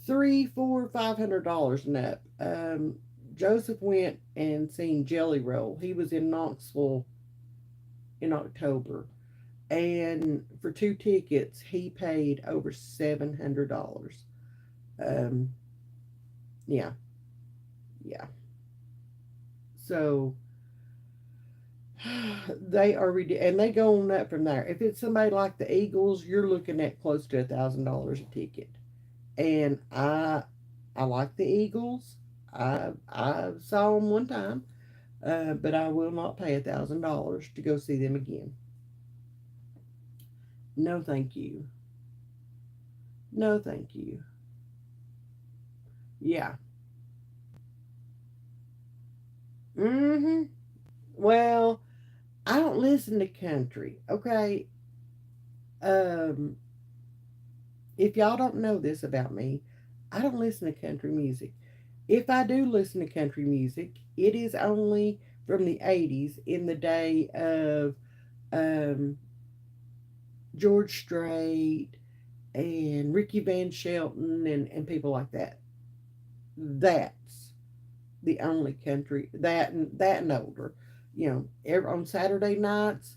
S1: three, four, $500 and up. Joseph went and seen Jelly Roll. He was in Knoxville in October, and for two tickets, he paid over $700. Um, yeah, yeah. So they are and they go on up from there. If it's somebody like the Eagles, you're looking at close to $1,000 a ticket. And I like the Eagles. I saw them one time, but I will not pay $1,000 to go see them again. No, thank you. No, thank you. Yeah. Mm-hmm. Well, I don't listen to country. Okay. Um, if y'all don't know this about me, I don't listen to country music. If I do listen to country music, it is only from the 80s in the day of um, George Strait and Ricky Van Shelton and people like that. That's the only country that and older. On Saturday nights,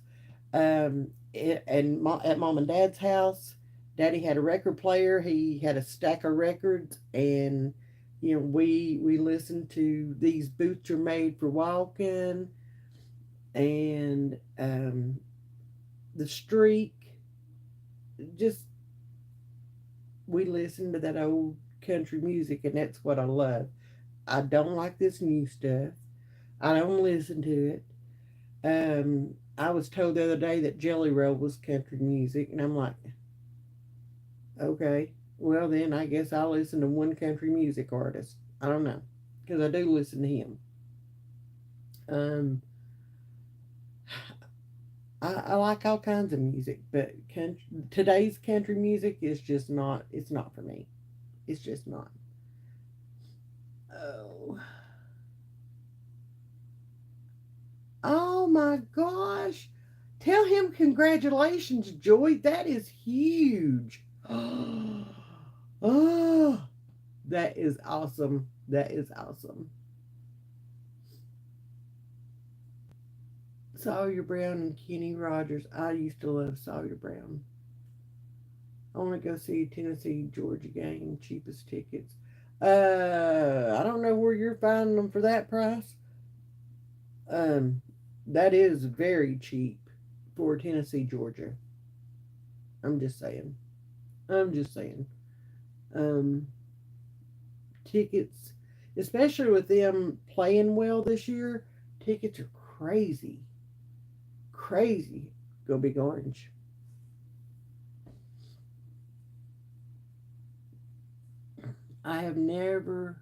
S1: at mom and dad's house, daddy had a record player. He had a stack of records, and we listened to These Boots Are Made for Walking, and The Streak. Just we listened to that old country music, and that's what I love. I don't like this new stuff. I don't listen to it. I was told the other day that Jelly Roll was country music, and I'm like, okay, well then I guess I'll listen to one country music artist. I don't know, because I do listen to him. Um, I like all kinds of music, but today's country music is just not. It's not for me. It's just not. Oh, oh my gosh! Tell him congratulations, Joy. That is huge. Oh, that is awesome. That is awesome. Sawyer Brown and Kenny Rogers. I used to love Sawyer Brown. I want to go see a Tennessee Georgia game. Cheapest tickets. I don't know where you're finding them for that price. Um, that is very cheap for Tennessee Georgia. I'm just saying. I'm just saying. Um, tickets, especially with them playing well this year, tickets are crazy, crazy. Go Big Orange. I have never,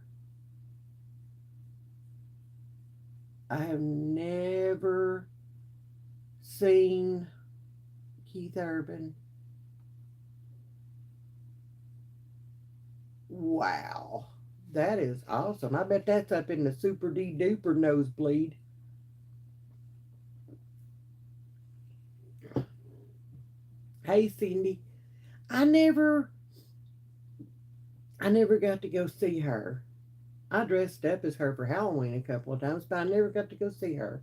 S1: I have never seen Keith Urban. Wow, that is awesome. I bet that's up in the super D duper nosebleed. Hey Cindy, I never, I never got to go see her. I dressed up as her for Halloween a couple of times, but I never got to go see her.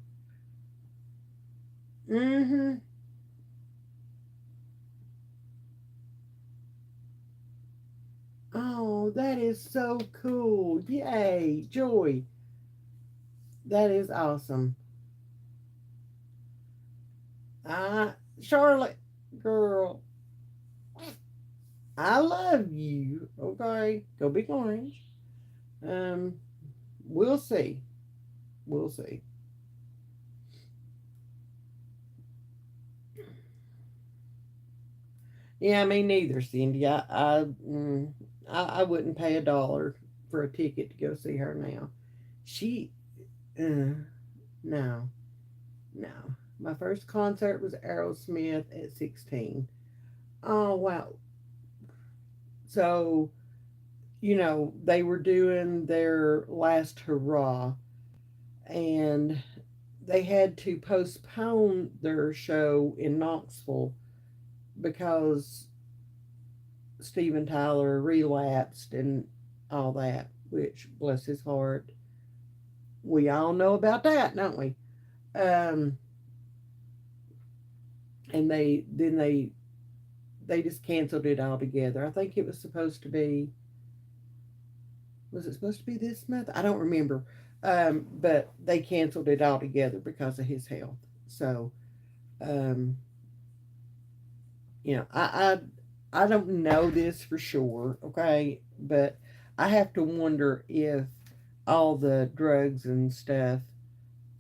S1: Mm-hmm. Oh, that is so cool. Yay, Joy. That is awesome. Charlotte, girl, I love you. Okay, go Big Orange. Um, we'll see. We'll see. Yeah, me neither, Cindy. I wouldn't pay $1 for a ticket to go see her now. She, uh, no, no. My first concert was Aerosmith at 16. Oh wow! So they were doing their last hurrah, and they had to postpone their show in Knoxville because Steven Tyler relapsed and all that, which, bless his heart, we all know about that, don't we? Um, and they just canceled it altogether. I think it was supposed to be, was it supposed to be this month? I don't remember. But they canceled it altogether because of his health. So, um, I don't know this for sure, okay, but I have to wonder if all the drugs and stuff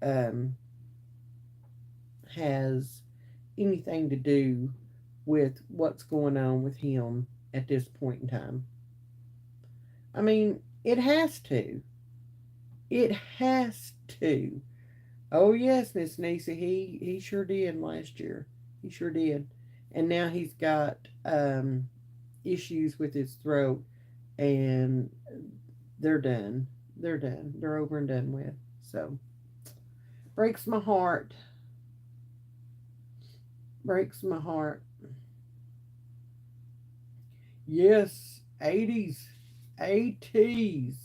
S1: um, has anything to do with what's going on with him at this point in time. I mean, it has to. It has to. Oh yes, Miss Nisa, he sure did last year. He sure did, and now he's got issues with his throat, and they're done. They're done. They're over and done with. So breaks my heart. Breaks my heart. Yes, 80s, 80s.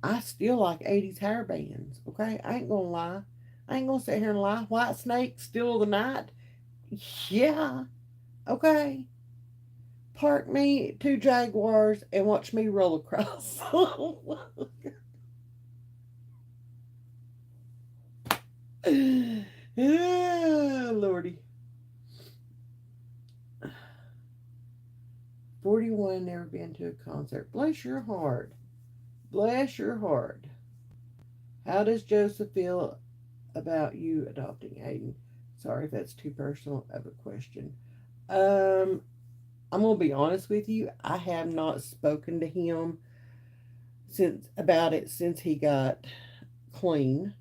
S1: I still like 80s hair bands. Okay, I ain't gonna lie. I ain't gonna sit here and lie. White Snake, Still of the Night. Yeah. Okay. Park me two Jaguars and watch me roll across. Yeah, Lordy. 41, never been to a concert. Bless your heart. Bless your heart. How does Joseph feel about you adopting Aiden? Sorry if that's too personal of a question. Um, I'm gonna be honest with you. I have not spoken to him since he got clean.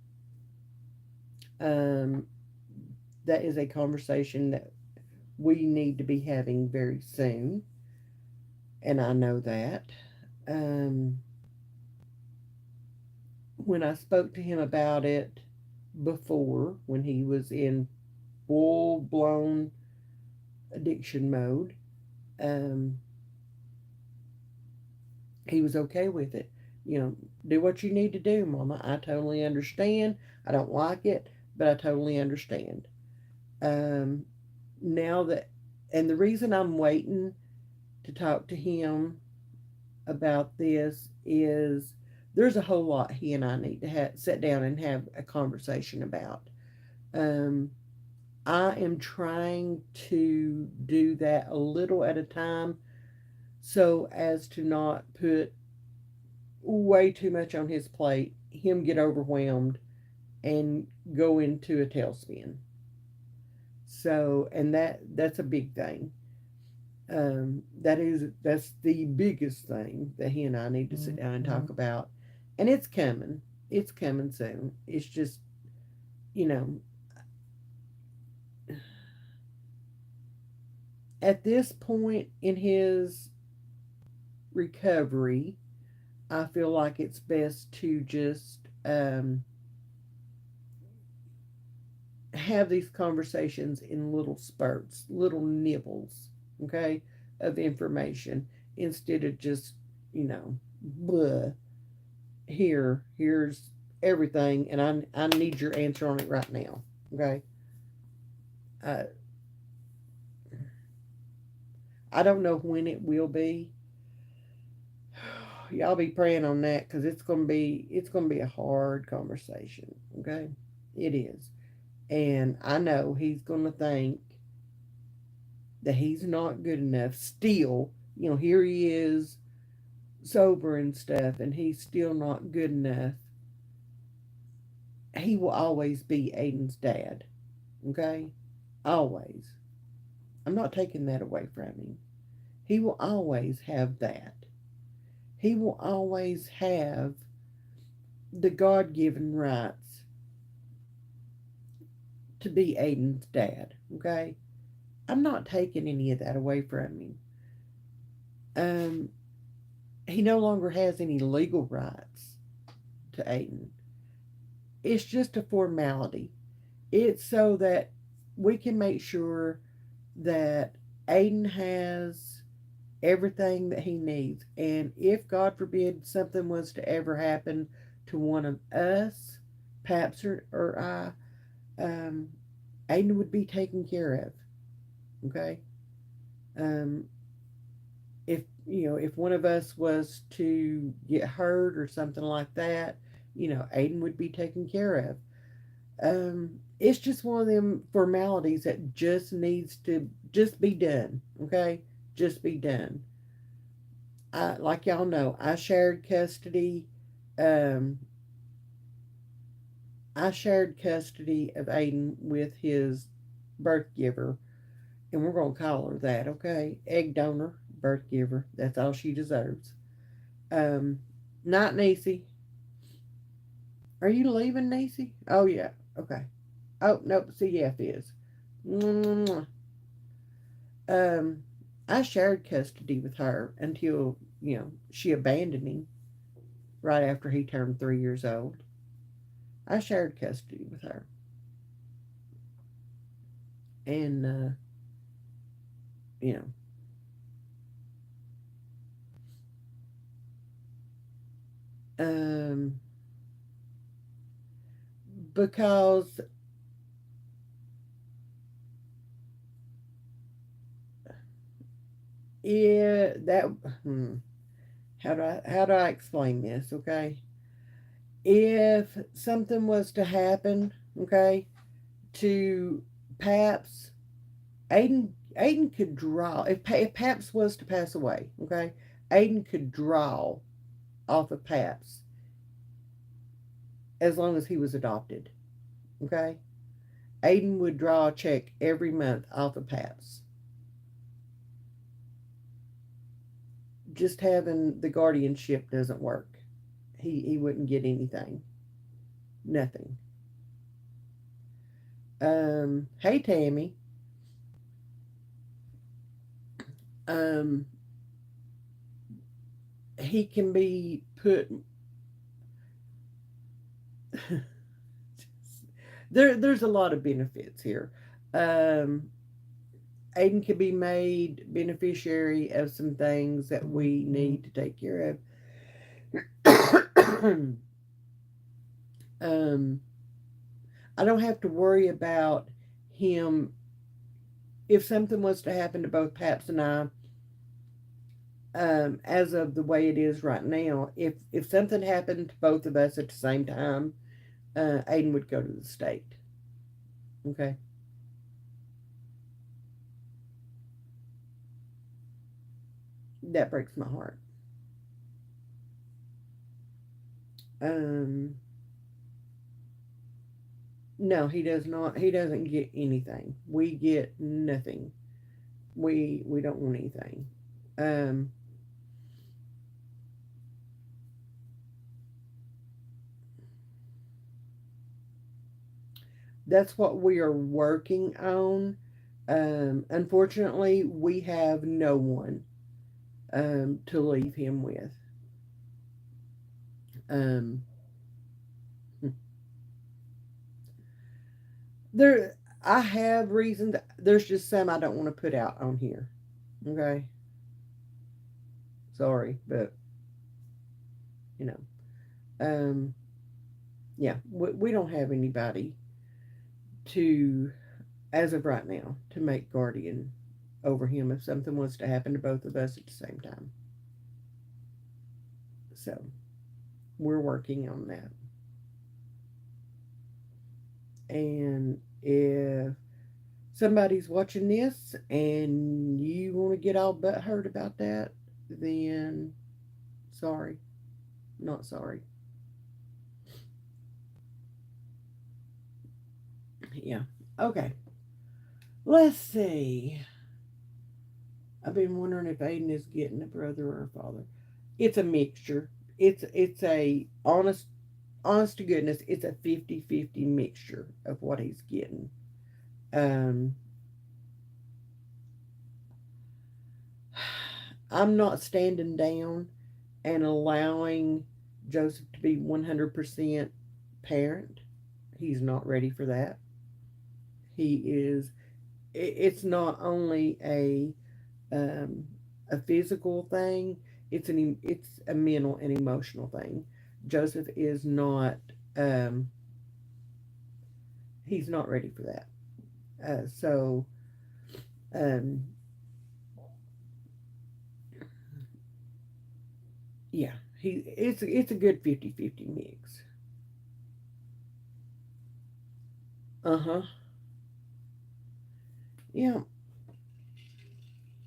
S1: Um, that is a conversation that we need to be having very soon, and I know that. Um, when I spoke to him about it before, when he was in full blown addiction mode, um, he was okay with it. You know, do what you need to do, Mama. I totally understand. I don't like it, but I totally understand. Um, now that, and the reason I'm waiting to talk to him about this is there's a whole lot he and I need to sit down and have a conversation about. Um, I am trying to do that a little at a time so as to not put way too much on his plate, him get overwhelmed and go into a tailspin. So, and that's a big thing. That's the biggest thing that he and I need to sit down and talk about, and it's coming. It's coming soon. It's just you know at this point in his recovery, I feel like it's best to just have these conversations in little spurts, little nibbles, okay, of information instead of just, you know, blah, here's everything, and I need your answer on it right now, okay? Uh, I don't know when it will be. Y'all be praying on that because it's gonna be a hard conversation, okay? It is, and I know he's gonna think that he's not good enough still. You know, here he is sober and stuff, and he's still not good enough. He will always be Aiden's dad, okay? Always. I'm not taking that away from him. He will always have that. He will always have the God given rights to be Aiden's dad, okay? I'm not taking any of that away from him. Um, he no longer has any legal rights to Aiden. It's just a formality. It's so that we can make sure that Aiden has everything that he needs. And if, God forbid, something was to ever happen to one of us, Paps or I, Aiden would be taken care of. Okay? Um, if one of us was to get hurt or something like that, Aiden would be taken care of. It's just one of them formalities that just needs to just be done. Okay, just be done. Like y'all know, I shared custody. Um, I shared custody of Aiden with his birth giver, and we're gonna call her that. Okay, egg donor, birth giver. That's all she deserves. Um, Not Nisi. Are you leaving, Nisi? Oh yeah. Okay. Oh nope. CF is. Mwah. Um, I shared custody with her until she abandoned him right after he turned 3 years old. I shared custody with her, and you um, because that how do I explain this? Okay, if something was to happen, okay, to Paps, Aiden could draw. If Paps was to pass away, okay, Aiden could draw off of Paps as long as he was adopted. Okay, Aiden would draw a check every month off of Paps. Just having the guardianship doesn't work. He wouldn't get anything, nothing. Hey Tammy. Um, he can be put. There's a lot of benefits here. Um, Aiden could be made beneficiary of some things that we need to take care of. um, I don't have to worry about him if something was to happen to both Paps and I. As of the way it is right now, if something happened to both of us at the same time, Aiden would go to the state. Okay, that breaks my heart. Um, no, he does not. He doesn't get anything. We get nothing. We don't want anything. Um, that's what we are working on. Unfortunately, we have no one to leave him with. Um, there, I have reasons. There's just some I don't want to put out on here. Okay, sorry, but you know, um, yeah, we don't have anybody to, as of right now, to make guardian over him if something was to happen to both of us at the same time. So we're working on that. And if somebody's watching this and you want to get all but hurt about that, then sorry, not sorry. Yeah. Okay. Let's see. I've been wondering if Aiden is getting a brother or a father. It's a mixture. It's a honest to goodness, it's a 50-50 mixture of what he's getting. Um I'm not standing down and allowing Joseph to be 100% parent. He's not ready for that. He is. It's not only um, a physical thing. It's a mental and emotional thing. Joseph is not. Um, he's not ready for that. So um, yeah, it's a good 50-50 mix. Uh huh. Yeah.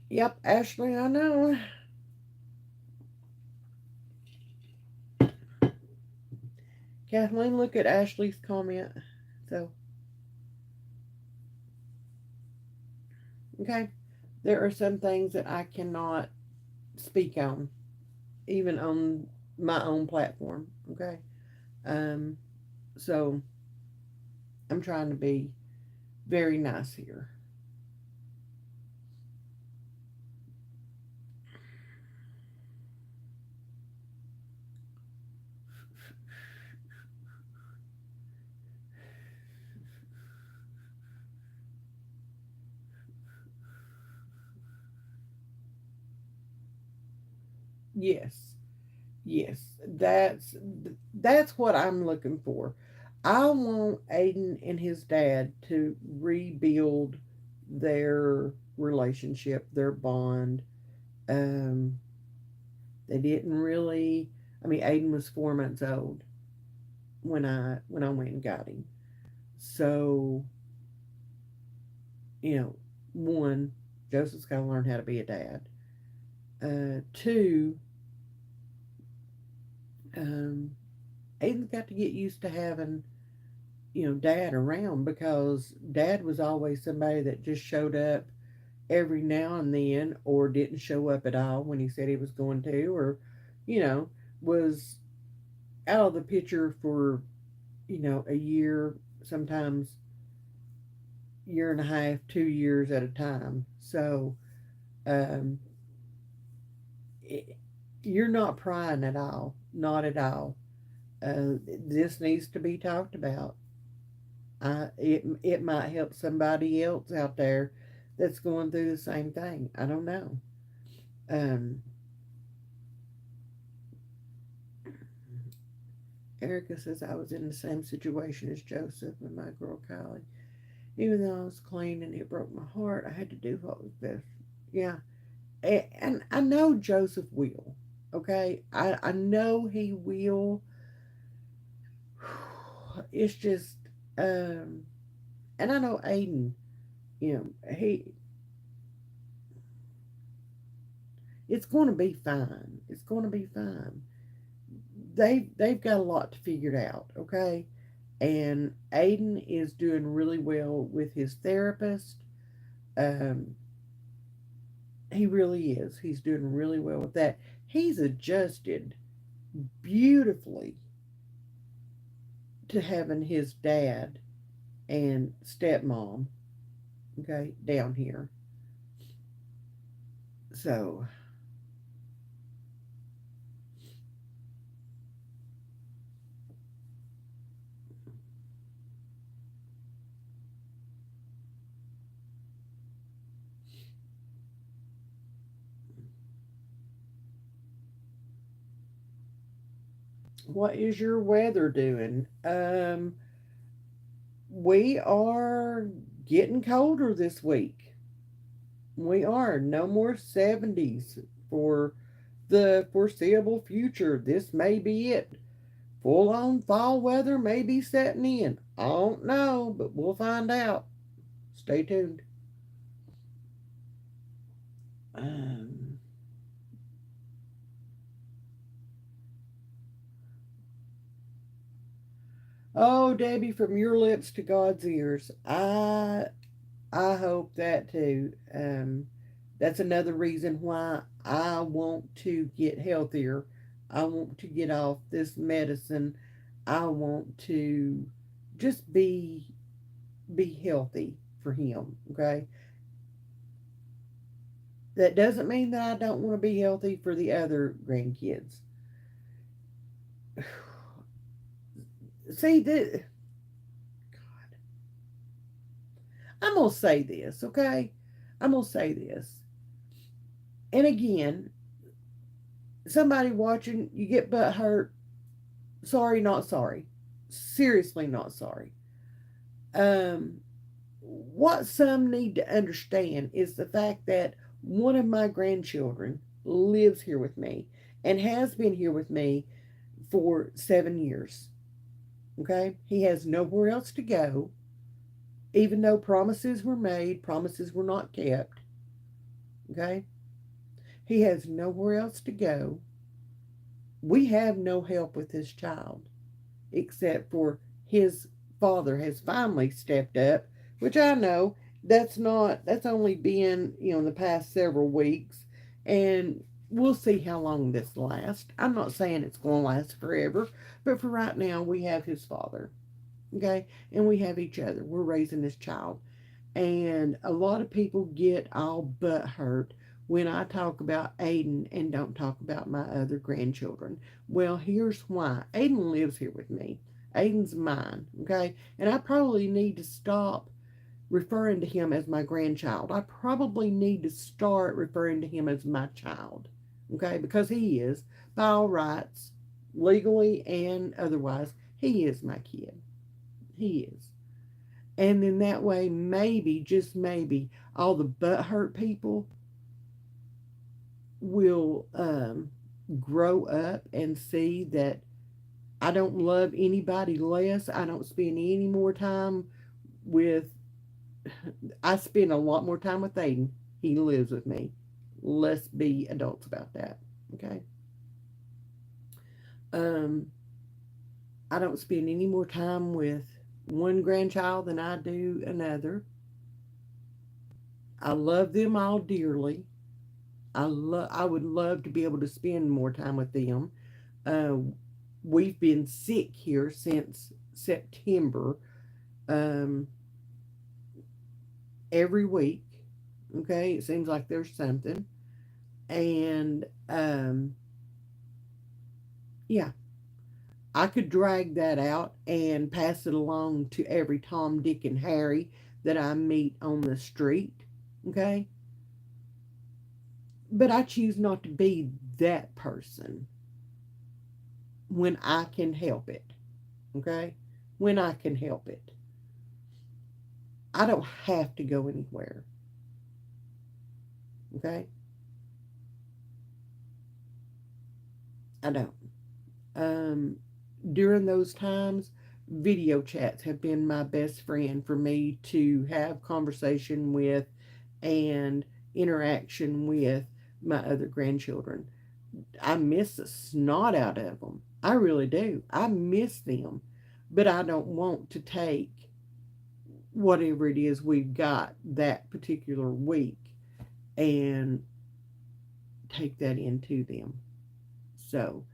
S1: Yep. Ashley, I know. Kathleen, look at Ashley's comment. So, okay, there are some things that I cannot speak on, even on my own platform. Okay, um, so I'm trying to be very nice here. Yes, yes, that's what I'm looking for. I want Aiden and his dad to rebuild their relationship, their bond. Um, they didn't really. I mean, Aiden was 4 months old when I went and got him. So you know, one, Joseph's got to learn how to be a dad. Two, um, Aiden's got to get used to having dad around because dad was always somebody that just showed up every now and then or didn't show up at all when he said he was going to or you know was out of the picture for a year, sometimes year and a half, 2 years at a time. So um, it, you're not prying at all, not at all. This needs to be talked about. It might help somebody else out there that's going through the same thing. I don't know. Um, Erica says I was in the same situation as Joseph and my girl Kylie. Even though I was clean and it broke my heart, I had to do what was best. Yeah, and I know Joseph will. Okay, I know he will. It's just, um, and I know Aiden. You know, it's going to be fine. It's going to be fine. They've got a lot to figure out. Okay, and Aiden is doing really well with his therapist. Um, he really is. He's doing really well with that. He's adjusted beautifully to having his dad and stepmom, okay, down here. So, what is your weather doing? We are getting colder this week. We are no more 70s for the foreseeable future. This may be it. Full on fall weather may be setting in. I don't know, but we'll find out. Stay tuned. Um, oh, Debbie, from your lips to God's ears. I hope that too. That's another reason why I want to get healthier. I want to get off this medicine. I want to just be healthy for him. Okay, that doesn't mean that I don't want to be healthy for the other grandkids. See that I'm gonna say this, okay? I'm gonna say this. And again, somebody watching, you get butt hurt. Sorry, not sorry. Seriously, not sorry. Um, what some need to understand is the fact that one of my grandchildren lives here with me and has been here with me for 7 years. Okay? He has nowhere else to go, even though promises were made, promises were not kept. Okay? He has nowhere else to go. We have no help with this child except for his father has finally stepped up, which I know that's only been, the past several weeks, and we'll see how long this lasts. I'm not saying it's going to last forever, but for right now we have his father, okay? And we have each other. We're raising this child. And a lot of people get all butt hurt when I talk about Aiden and don't talk about my other grandchildren. Well, here's why. Aiden lives here with me. Aiden's mine, okay? And I probably need to stop referring to him as my grandchild. I probably need to start referring to him as my child, okay? Because he is, by all rights, legally and otherwise, he is my kid. He is. And in that way, maybe, just maybe, all the butthurt people will grow up and see that I don't love anybody less. I don't spend any more time with, I spend a lot more time with Aiden. He lives with me. Let's be adults about that. Okay. Um, I don't spend any more time with one grandchild than I do another. I love them all dearly. I would love to be able to spend more time with them. Uh, we've been sick here since September, um, every week. Okay, it seems like there's something, and yeah, I could drag that out and pass it along to every Tom, Dick, and Harry that I meet on the street. Okay? But I choose not to be that person when I can help it. Okay? When I can help it. I don't have to go anywhere. Okay? I don't. Um, During those times, video chats have been my best friend for me to have conversation with and interaction with my other grandchildren. I miss the snot out of them. I really do. I miss them. But I don't want to take whatever it is we've got that particular week and take that into them. So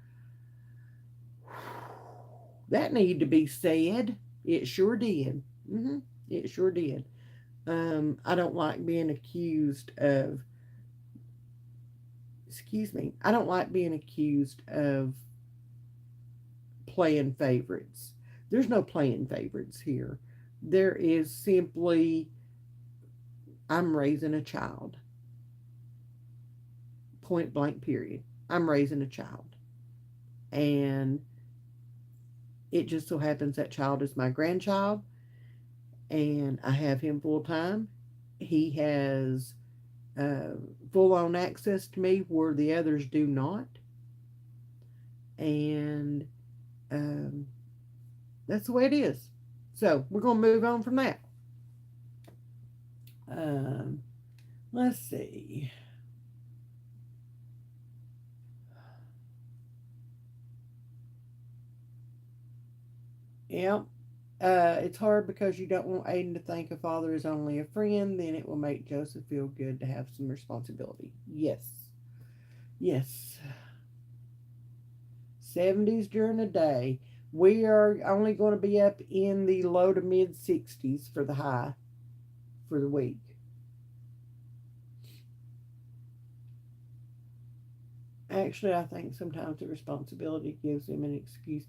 S1: that needed to be said. It sure did. It sure did. I don't like being accused of, excuse me, I don't like being accused of playing favorites. There's no playing favorites here. There is simply, I'm raising a child. Point blank, period. I'm raising a child. And it just so happens that child is my grandchild, and I have him full time. He has uh, full on access to me where the others do not. And um, that's the way it is. So we're going to move on from that. Um, let's see. Yeah. It's hard because you don't want Aiden to think a father is only a friend. Then it will make Joseph feel good to have some responsibility. Yes. Yes. 70s during the day. We are only going to be up in the low to mid 60s for the high for the week. Actually, I think sometimes the responsibility gives him an excuse.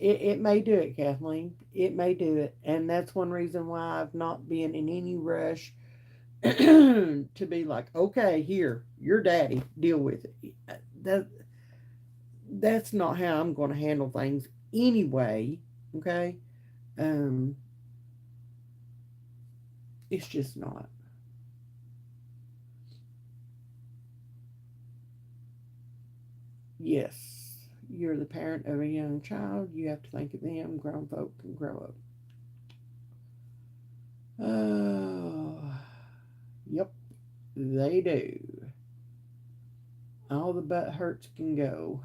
S1: It may do it, Kathleen. It may do it. And that's one reason why I've not been in any rush to be like, okay, here, your daddy, deal with it. That that's not how I'm going to handle things anyway. Okay, um, it's just not. Yes, you're the parent of a young child. You have to think of them. Grown folk can grow up. Oh, yep, they do. All the butt hurts can go.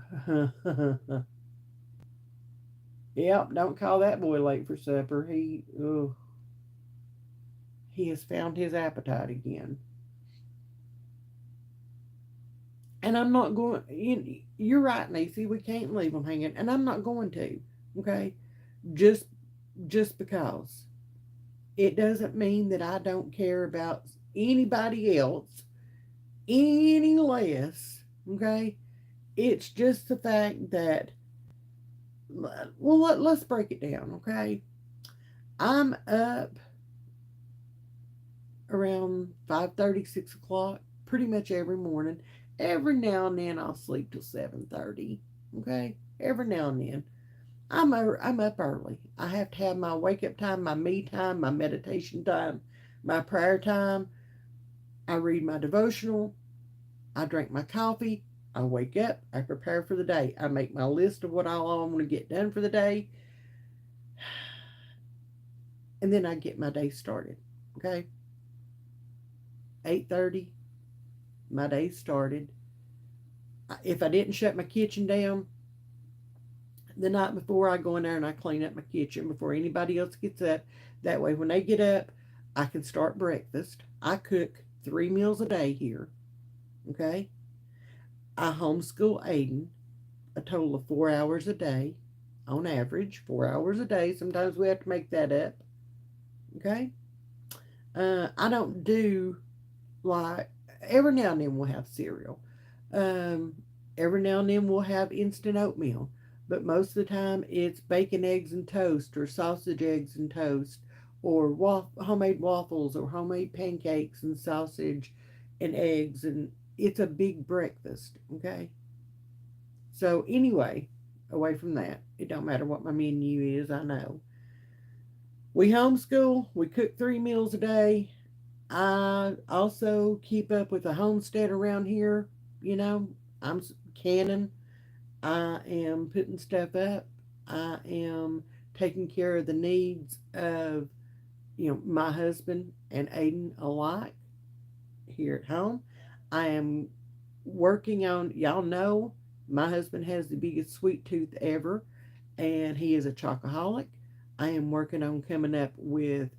S1: Yep, don't call that boy late for supper. He has found his appetite again. And I'm not going. You're right, Nancy. We can't leave him hanging, and I'm not going to. Okay, just just because it doesn't mean that I don't care about anybody else any less. Okay, it's just the fact that, well, let's break it down. Okay, I'm up around 5:30, 6 o'clock pretty much every morning. Every now and then I'll sleep till 7:30. Okay, every now and then. I'm up early. I have to have my wake up time, my me time, my meditation time, my prayer time. I read my devotional. I drink my coffee. I wake up. I prepare for the day. I make my list of what I want to get done for the day, and then I get my day started. Okay, 8:30, my day started. If I didn't shut my kitchen down the night before, I go in there and I clean up my kitchen before anybody else gets up. That way, when they get up, I can start breakfast. I cook 3 meals a day here. Okay, I homeschool Aiden a total of 4 hours a day, on average, 4 hours a day. Sometimes we have to make that up. Okay, I don't do like, every now and then we'll have cereal. Um, every now and then we'll have instant oatmeal. but most of the time it's bacon, eggs, and toast, or sausage, eggs, and toast, or homemade waffles, or homemade pancakes and sausage and eggs, and it's a big breakfast. Okay, so anyway, away from that, it don't matter what my menu is. I know we homeschool. We cook 3 meals a day. I also keep up with a homestead around here. You know, I'm canning. I am putting stuff up. I am taking care of the needs of, my husband and Aiden alike here at home. I am working on, y'all know, my husband has the biggest sweet tooth ever, and he is a chocoholic. I am working on coming up with,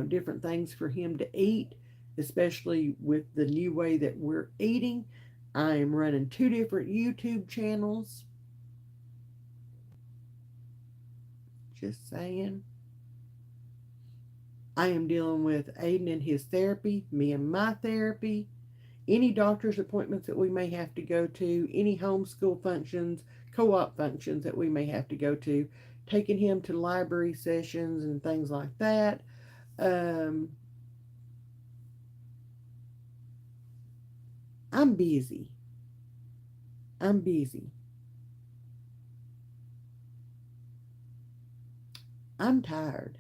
S1: different things for him to eat, especially with the new way that we're eating. I am running 2 different YouTube channels. Just saying. I am dealing with Aiden and his therapy, me and my therapy, any doctor's appointments that we may have to go to, any homeschool functions, co op functions that we may have to go to, taking him to library sessions and things like that. Um, I'm busy. I'm busy. I'm tired.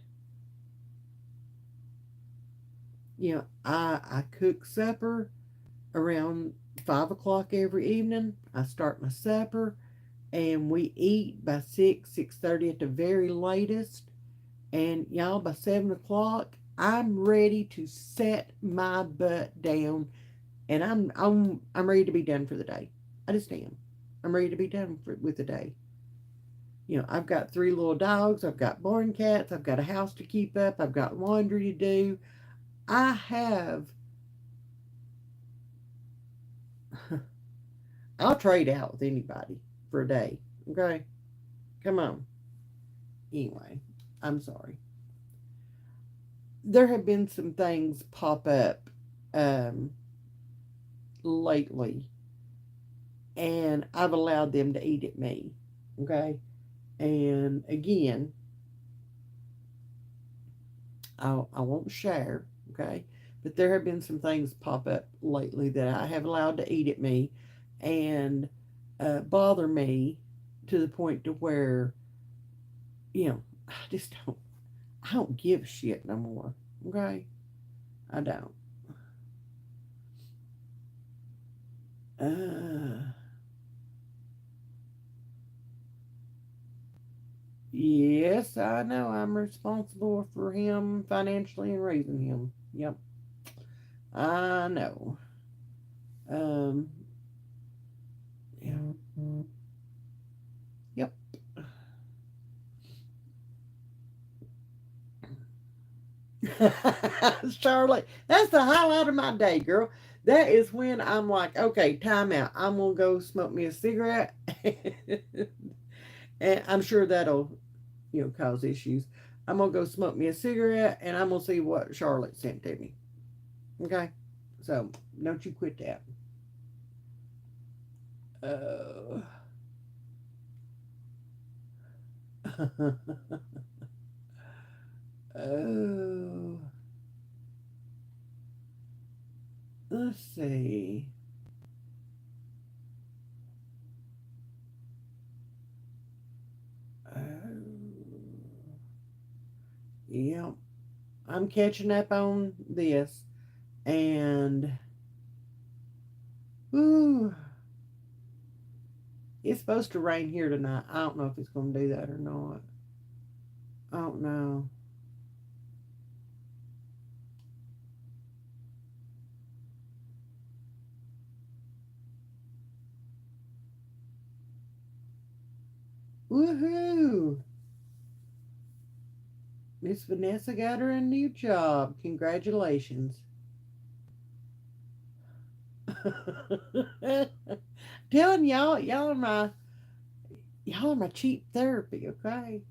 S1: I cook supper around 5 o'clock every evening. I start my supper and we eat by 6:30 at the very latest. And y'all, by 7 o'clock, I'm ready to set my butt down, and I'm ready to be done for the day. I just am. I'm ready to be done with the day. I've got 3 little dogs. I've got barn cats. I've got a house to keep up. I've got laundry to do. I have. I'll trade out with anybody for a day. Okay, come on. Anyway, I'm sorry. There have been some things pop up um, lately, and I've allowed them to eat at me. Okay, and again, I won't share. Okay, but there have been some things pop up lately that I have allowed to eat at me, and bother me to the point to where I just don't. I don't give a shit no more. Okay, I don't. Uh, yes, I know I'm responsible for him financially and raising him. Yep, I know. Um, yeah, yep. Charlotte, that's the highlight of my day, girl. That is when I'm like, okay, time out. I'm gonna go smoke me a cigarette, and I'm sure that'll, cause issues. I'm gonna go smoke me a cigarette, and I'm gonna see what Charlotte sent to me. Okay, so don't you quit that. Uh, oh, let's see. Yeah, I'm catching up on this, and ooh, it's supposed to rain here tonight. I don't know if it's going to do that or not. I don't know. Woohoo! Miss Vanessa got her a new job. Congratulations. Telling y'all are my cheap therapy, okay?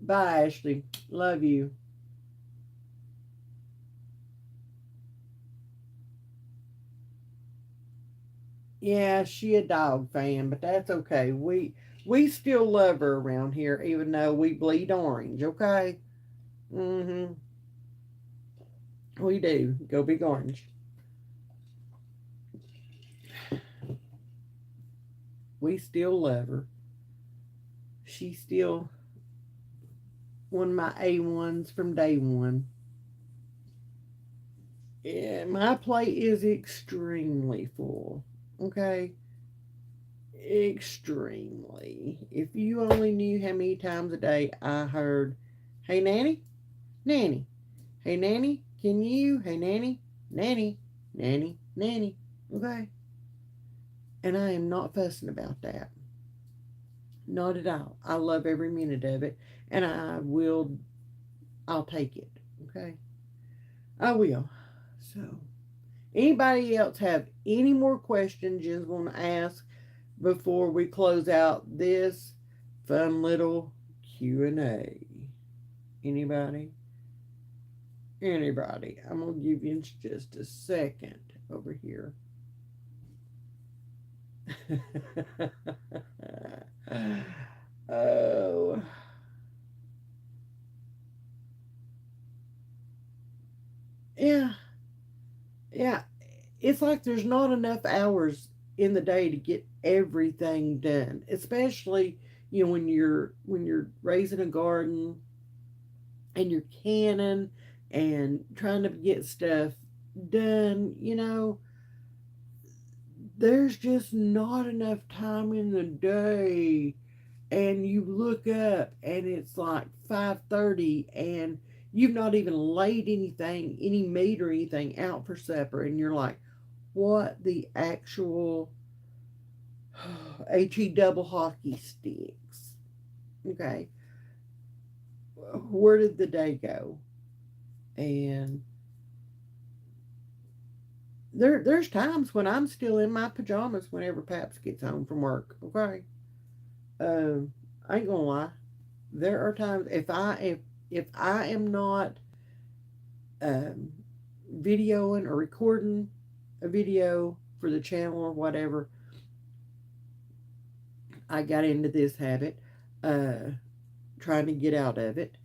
S1: Bye, Ashley. Love you. Yeah, she a dog fan, but that's okay. We still love her around here, even though we bleed orange. Okay. Mm-hmm. We do. Go big orange. We still love her. She's still one of my A1s from day one. Yeah, my plate is extremely full. Okay? Extremely. If you only knew how many times a day I heard, "Hey, Nanny, Nanny, hey, Nanny, can you? Hey, Nanny, Nanny, Nanny, Nanny." Okay? And I am not fussing about that. Not at all. I love every minute of it. And I'll take it. Okay? I will. So, anybody else have any more questions you want to ask before we close out this fun little Q&A? Anybody? Anybody? I'm going to give you just a second over here. Oh, yeah, yeah. It's like there's not enough hours in the day to get everything done, especially when you're raising a garden and you're canning and trying to get stuff done. There's just not enough time in the day, and you look up and it's like 5:30 and you've not even laid any meat or anything out for supper, and you're like, what the actual he double hockey sticks? Okay, where did the day go? And there's times when I'm still in my pajamas whenever Paps gets home from work. Okay, I ain't gonna lie. There are times if I am not um, videoing or recording a video for the channel or whatever, I got into this habit, uh, trying to get out of it.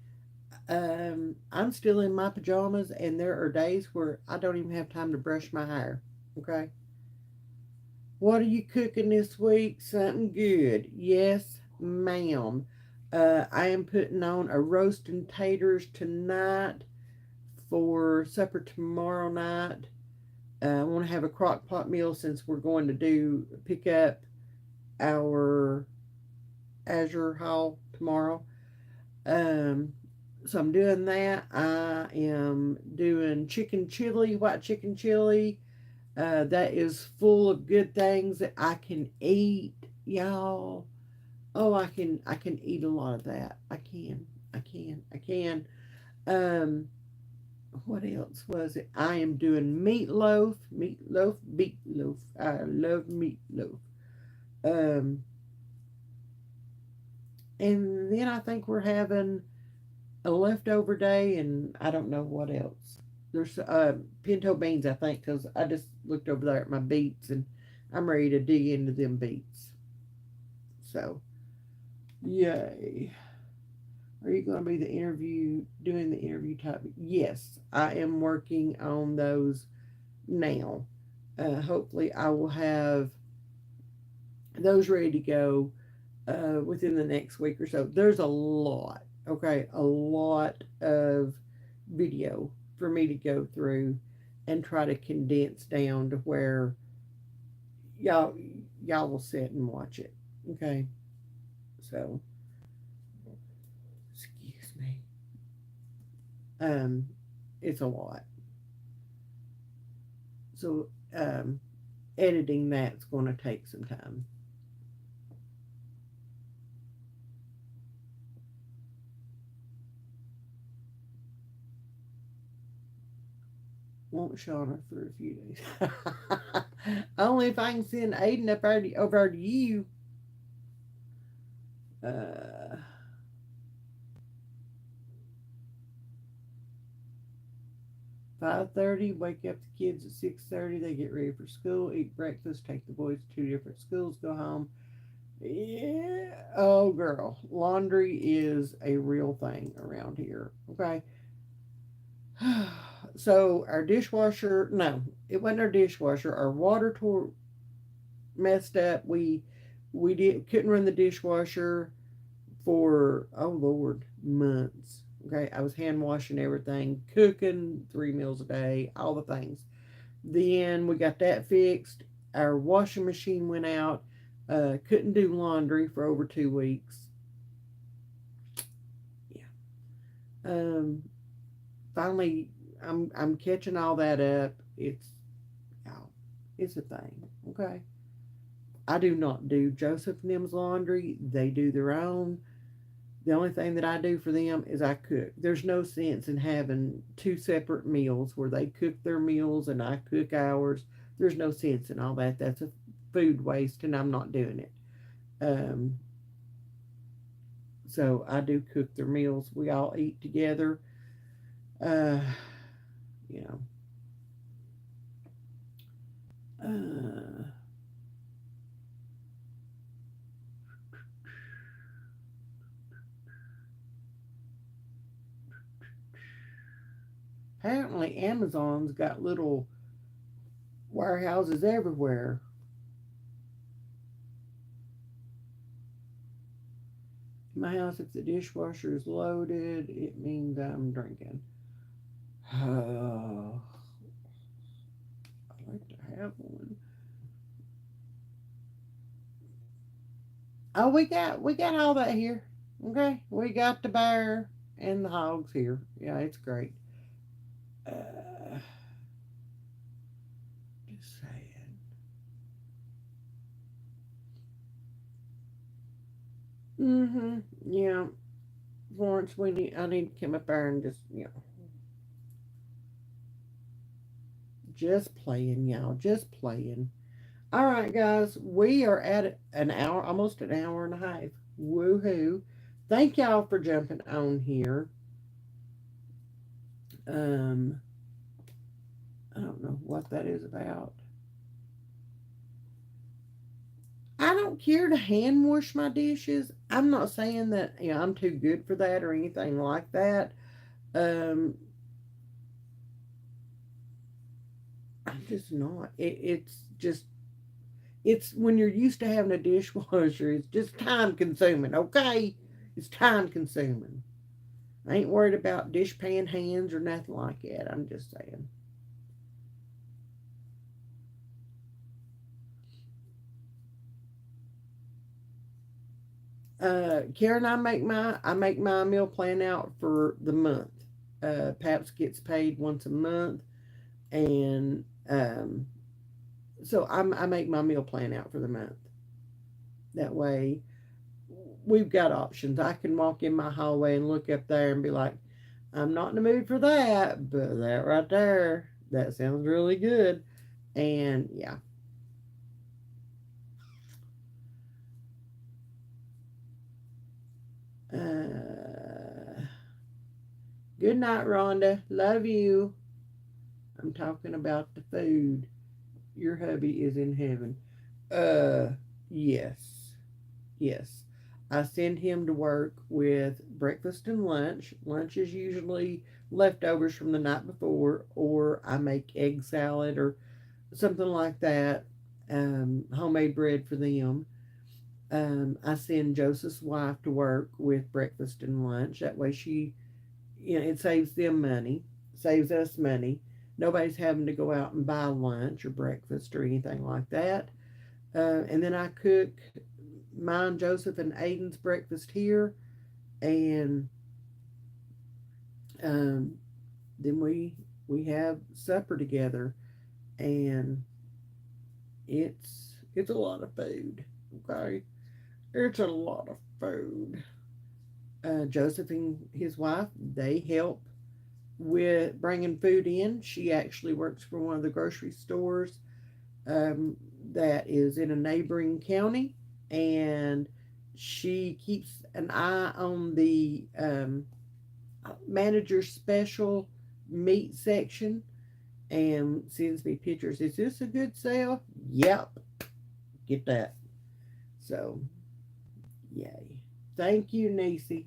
S1: I'm still in my pajamas, and there are days where I don't even have time to brush my hair. Okay. What are you cooking this week? Something good. Yes, ma'am. I am putting on a roasting taters tonight for supper tomorrow night. I want to have a crock pot meal since we're going to pick up our Azure haul tomorrow. Um, so I'm doing that. I am doing chicken chili, white chicken chili. That is full of good things that I can eat, y'all. Oh, I can eat a lot of that. I can. Um, what else was it? I am doing meatloaf. I love meatloaf. Um, and then I think we're having a leftover day, and I don't know what else. There's pinto beans, I think, because I just looked over there at my beets, and I'm ready to dig into them beets. So, yay. Are you going to be doing the interview topic? Yes, I am working on those now. Hopefully, I will have those ready to go within the next week or so. There's a lot, okay, a lot of video for me to go through and try to condense down to where y'all y'all will sit and watch it. Okay, so excuse me. Um, it's a lot. So editing that's going to take some time. Won't Shauna for a few days. Only if I can send Aiden over to you. Uh, 5:30, wake up the kids at 6:30. They get ready for school, eat breakfast, take the boys to two different schools, go home. Yeah. Oh, girl. Laundry is a real thing around here. Okay. So our dishwasher, no, it wasn't our dishwasher. Our water messed up. We did couldn't run the dishwasher for, oh Lord, months. Okay, I was hand washing everything, cooking 3 meals a day, all the things. Then we got that fixed. Our washing machine went out. Couldn't do laundry for over 2 weeks. Yeah. Um. Finally, I'm catching all that up. Oh, it's a thing. Okay. I do not do Joseph and them's laundry. They do their own. The only thing that I do for them is I cook. There's no sense in having two separate meals where they cook their meals and I cook ours. There's no sense in all that. That's a food waste, and I'm not doing it. Um, so I do cook their meals. We all eat together. Uh, you know. Uh, Apparently, Amazon's got little warehouses everywhere. In my house, if the dishwasher is loaded, it means I'm drinking. Oh, I like to have one. Oh, we got all that here. Okay, we got the bear and the hogs here. Yeah, it's great. Uh, just saying. Mm-hmm. Yeah, Florence, I need to come up there and just playing, y'all, just playing. All right, guys, we are at an hour, almost an hour and a half. Woohoo! Thank y'all for jumping on here. Um, I don't know what that is about. I don't care to hand wash my dishes. I'm not saying that I'm too good for that or anything like that. Um, I'm just not. It's just it's when you're used to having a dishwasher. It's just time consuming. Okay, it's time consuming. I ain't worried about dishpan hands or nothing like that. I'm just saying. Karen, I make my meal plan out for the month. Paps gets paid once a month, and so I make my meal plan out for the month. That way, we've got options. I can walk in my hallway and look up there and be like, I'm not in the mood for that, but that right there, that sounds really good. And yeah. Uh, Good night, Rhonda. Love you. I'm talking about the food. Your hubby is in heaven. Uh, yes. Yes. I send him to work with breakfast and lunch. Lunch is usually leftovers from the night before, or I make egg salad or something like that. Homemade bread for them. I send Joseph's wife to work with breakfast and lunch. That way it saves them money, saves us money. Nobody's having to go out and buy lunch or breakfast or anything like that. And then I cook mine, Joseph, and Aiden's breakfast here, and um, then we have supper together, and it's a lot of food. Okay, it's a lot of food. Joseph and his wife, they help with bringing food in. She actually works for one of the grocery stores um, that is in a neighboring county, and she keeps an eye on the manager's special meat section. and sends me pictures. Is this a good sale? Yep. Get that. So, yay. Thank you, Niecy.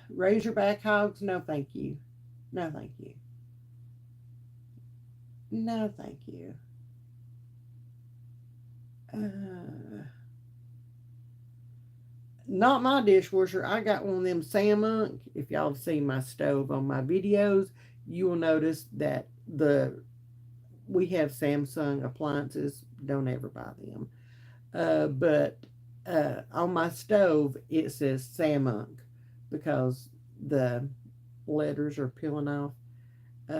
S1: Razorback hogs? No, thank you. No, thank you. No, thank you. Uh, Not my dishwasher. I got one of them Samunk. If y'all have seen my stove on my videos, you will notice that the we have Samsung appliances. Don't ever buy them. But on my stove it says Samunk because the letters are peeling off.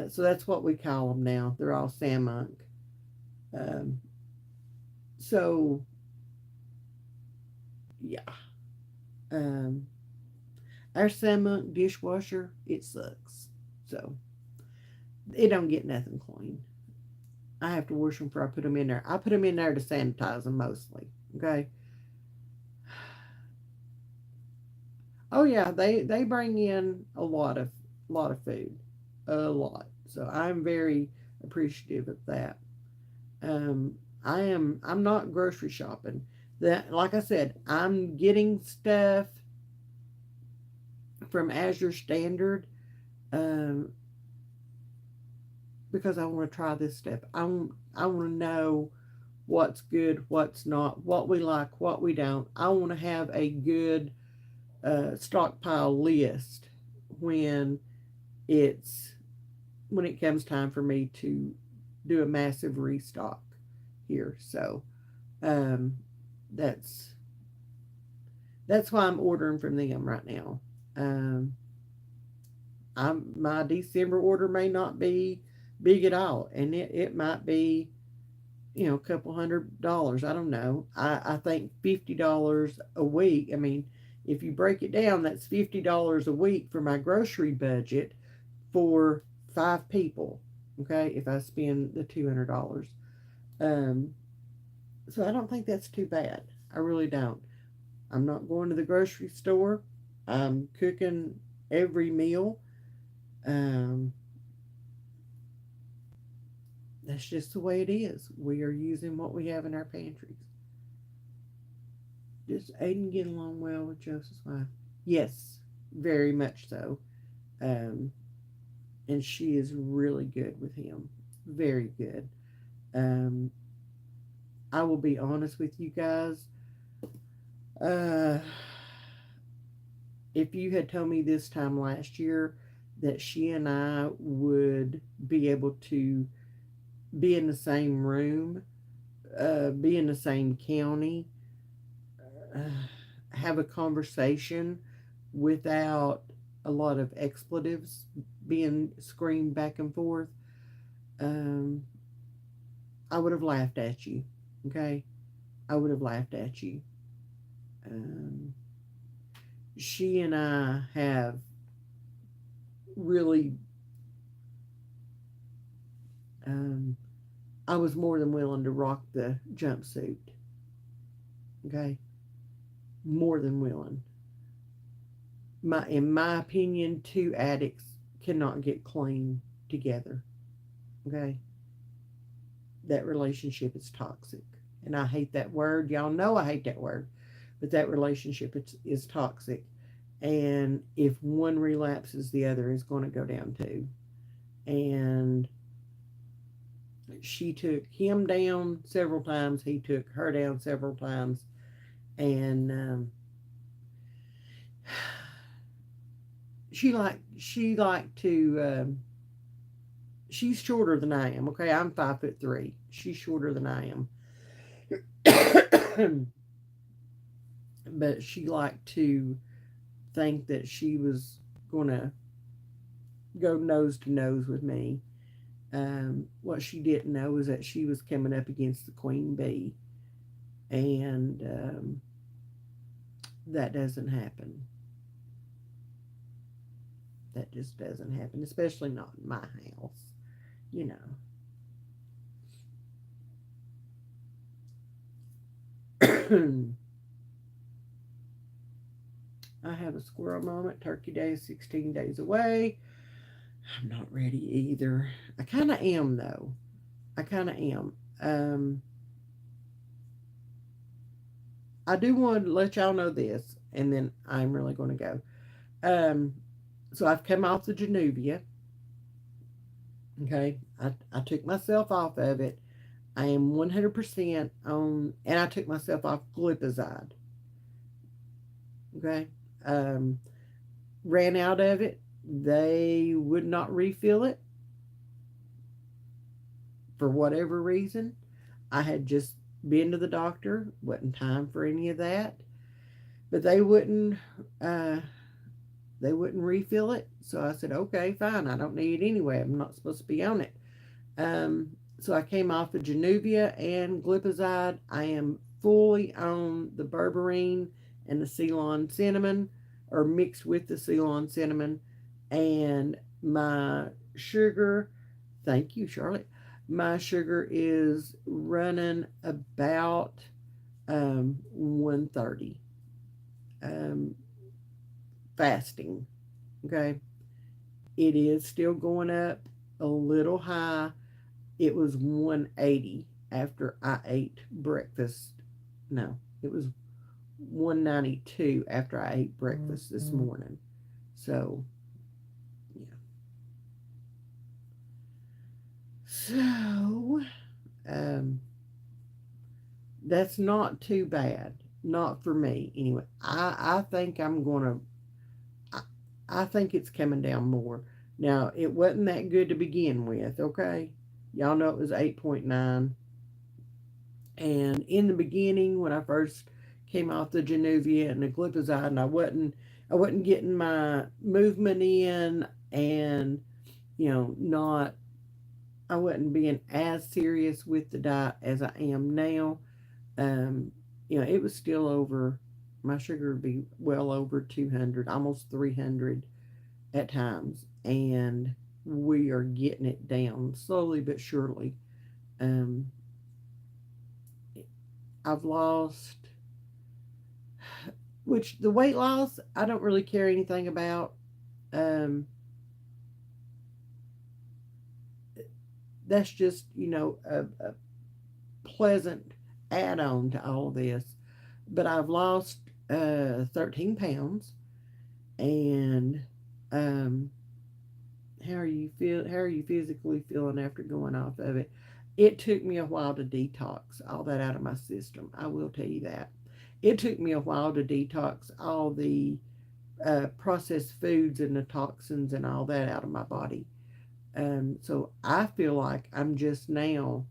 S1: So that's what we call them now. They're all Samunk. Um, so yeah, um, our Samunk dishwasher it sucks. So it don't get nothing clean. I have to wash them before I put them in there. I put them in there to sanitize them mostly. Okay. Oh yeah, they bring in a lot of food, a lot. So I'm very appreciative of that. Um, I'm not grocery shopping. That like I said, I'm getting stuff from Azure Standard um, because I want to try this stuff. I want to know what's good, what's not, what we like, what we don't. I want to have a good stockpile list when it's when it comes time for me to do a massive restock here. So um, that's that's why I'm ordering from them right now. Um, my December order may not be big at all, and it might be a couple $100. I don't know. I think $50 a week. I mean, if you break it down, that's $50 a week for my grocery budget for 5 people. Okay, if I spend the $200, um, so I don't think that's too bad. I really don't. I'm not going to the grocery store. I'm cooking every meal. Um, that's just the way it is. We are using what we have in our pantries. Does Aiden get along well with Joseph's wife? Yes, very much so. Um, and she is really good with him. Very good. Um, I will be honest with you guys. Uh, if you had told me this time last year that she and I would be able to be in the same room, be in the same county, have a conversation without a lot of expletives being screamed back and forth, um, I would have laughed at you. Okay? I would have laughed at you. Um, she and I have really, um, I was more than willing to rock the jumpsuit. Okay? More than willing. In my opinion, two addicts cannot get clean together. Okay? That relationship is toxic. And I hate that word. Y'all know I hate that word. But that relationship is toxic. And if one relapses, the other is going to go down too. And she took him down several times. He took her down several times. And she liked to. She's shorter than I am. Okay, I'm 5'3". She's shorter than I am. But she liked to think that she was going to go nose to nose with me. What she didn't know is that she was coming up against the queen bee, and that doesn't happen. That just doesn't happen, especially not in my house. You know. I have a squirrel moment. Turkey Day is 16 days away. I'm not ready either. I kind of am though. I kind of am. Um, I do want to let y'all know this, and then I'm really going to go. Um, so I've come off the Januvia. Okay, I took myself off of it. I am 100% on, and I took myself off glipizide. Okay, um, ran out of it. They would not refill it for whatever reason. I had just been to the doctor, wasn't time for any of that, but uh, they wouldn't refill it. So I said, okay, fine, I don't need it anyway. I'm not supposed to be on it. So I came off of Januvia and glipizide. I am fully on the berberine and the Ceylon cinnamon, or mixed with the Ceylon cinnamon, and my sugar. Thank you, Charlotte. My sugar is running about 130 um, fasting. Okay, it is still going up a little high. It was 180 after I ate breakfast. No, it was 192 after I ate breakfast this morning. So, yeah. So, um, that's not too bad. Not for me. Anyway, I think I'm going to, I think it's coming down more. Now, it wasn't that good to begin with, okay? Y'all know it was 8.9. And in the beginning, when I first came off the Januvia and the glipizide, and I wasn't getting my movement in, and not I wasn't being as serious with the diet as I am now. Um, it was still over. My sugar would be well over 200, almost 300 at times, and we are getting it down slowly but surely. Um, I've lost, which the weight loss I don't really care anything about. Um, that's just a pleasant add-on to all this. But I've lost 13 pounds, and um, How are you physically feeling after going off of it? It took me a while to detox all that out of my system. I will tell you that. It took me a while to detox all the processed foods and the toxins and all that out of my body. So I feel like I'm just now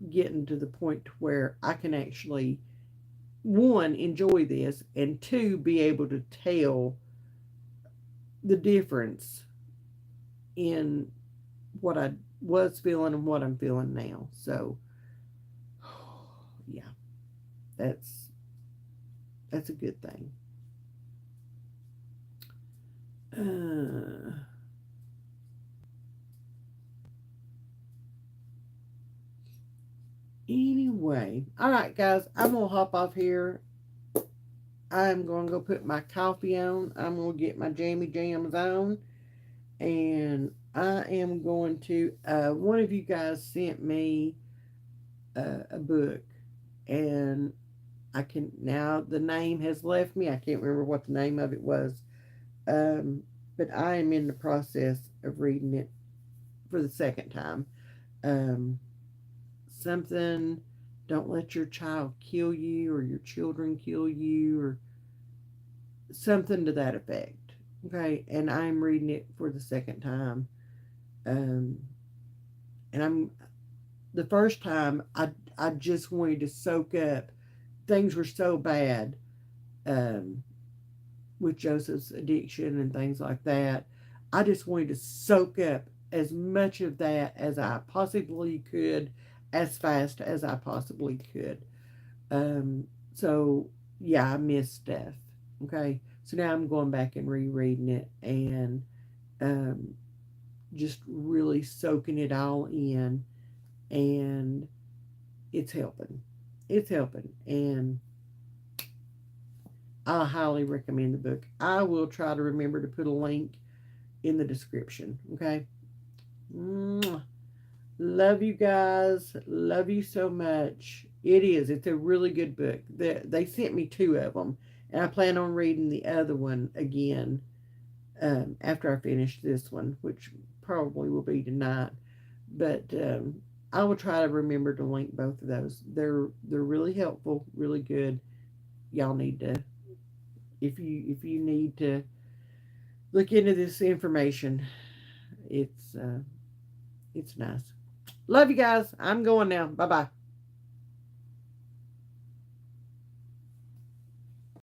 S1: getting to the point where I can actually, one, enjoy this, and two, be able to tell the difference in what I was feeling and what I'm feeling now. So, yeah, that's that's a good thing. Uh, anyway, all right, guys, I'm gonna hop off here. I'm gonna go put my coffee on. I'm gonna get my jammy jams on, and I am going to. One of you guys sent me a book, and I can now. The name has left me. I can't remember what the name of it was. Um, but I am in the process of reading it for the second time. Um, Something, don't let your child kill you, or your children kill you, or something to that effect. Okay, and I'm reading it for the second time. Um, and I'm the first time I just wanted to soak up. Things were so bad um, with Joseph's addiction and things like that. I just wanted to soak up as much of that as I possibly could, as fast as I possibly could. Um, so yeah, I missed stuff. Okay, so now I'm going back and rereading it, and um, just really soaking it all in, and it's helping. It's helping, and I highly recommend the book. I will try to remember to put a link in the description. Okay. Mwah. Love you guys. Love you so much. It is. It's a really good book. They sent me two of them, and I plan on reading the other one again after I finish this one, which probably will be tonight. But I will try to remember to link both of those. They're really helpful, really good. Y'all need to, if you need to look into this information, it's it's nice. Love you guys. I'm going now. Bye bye.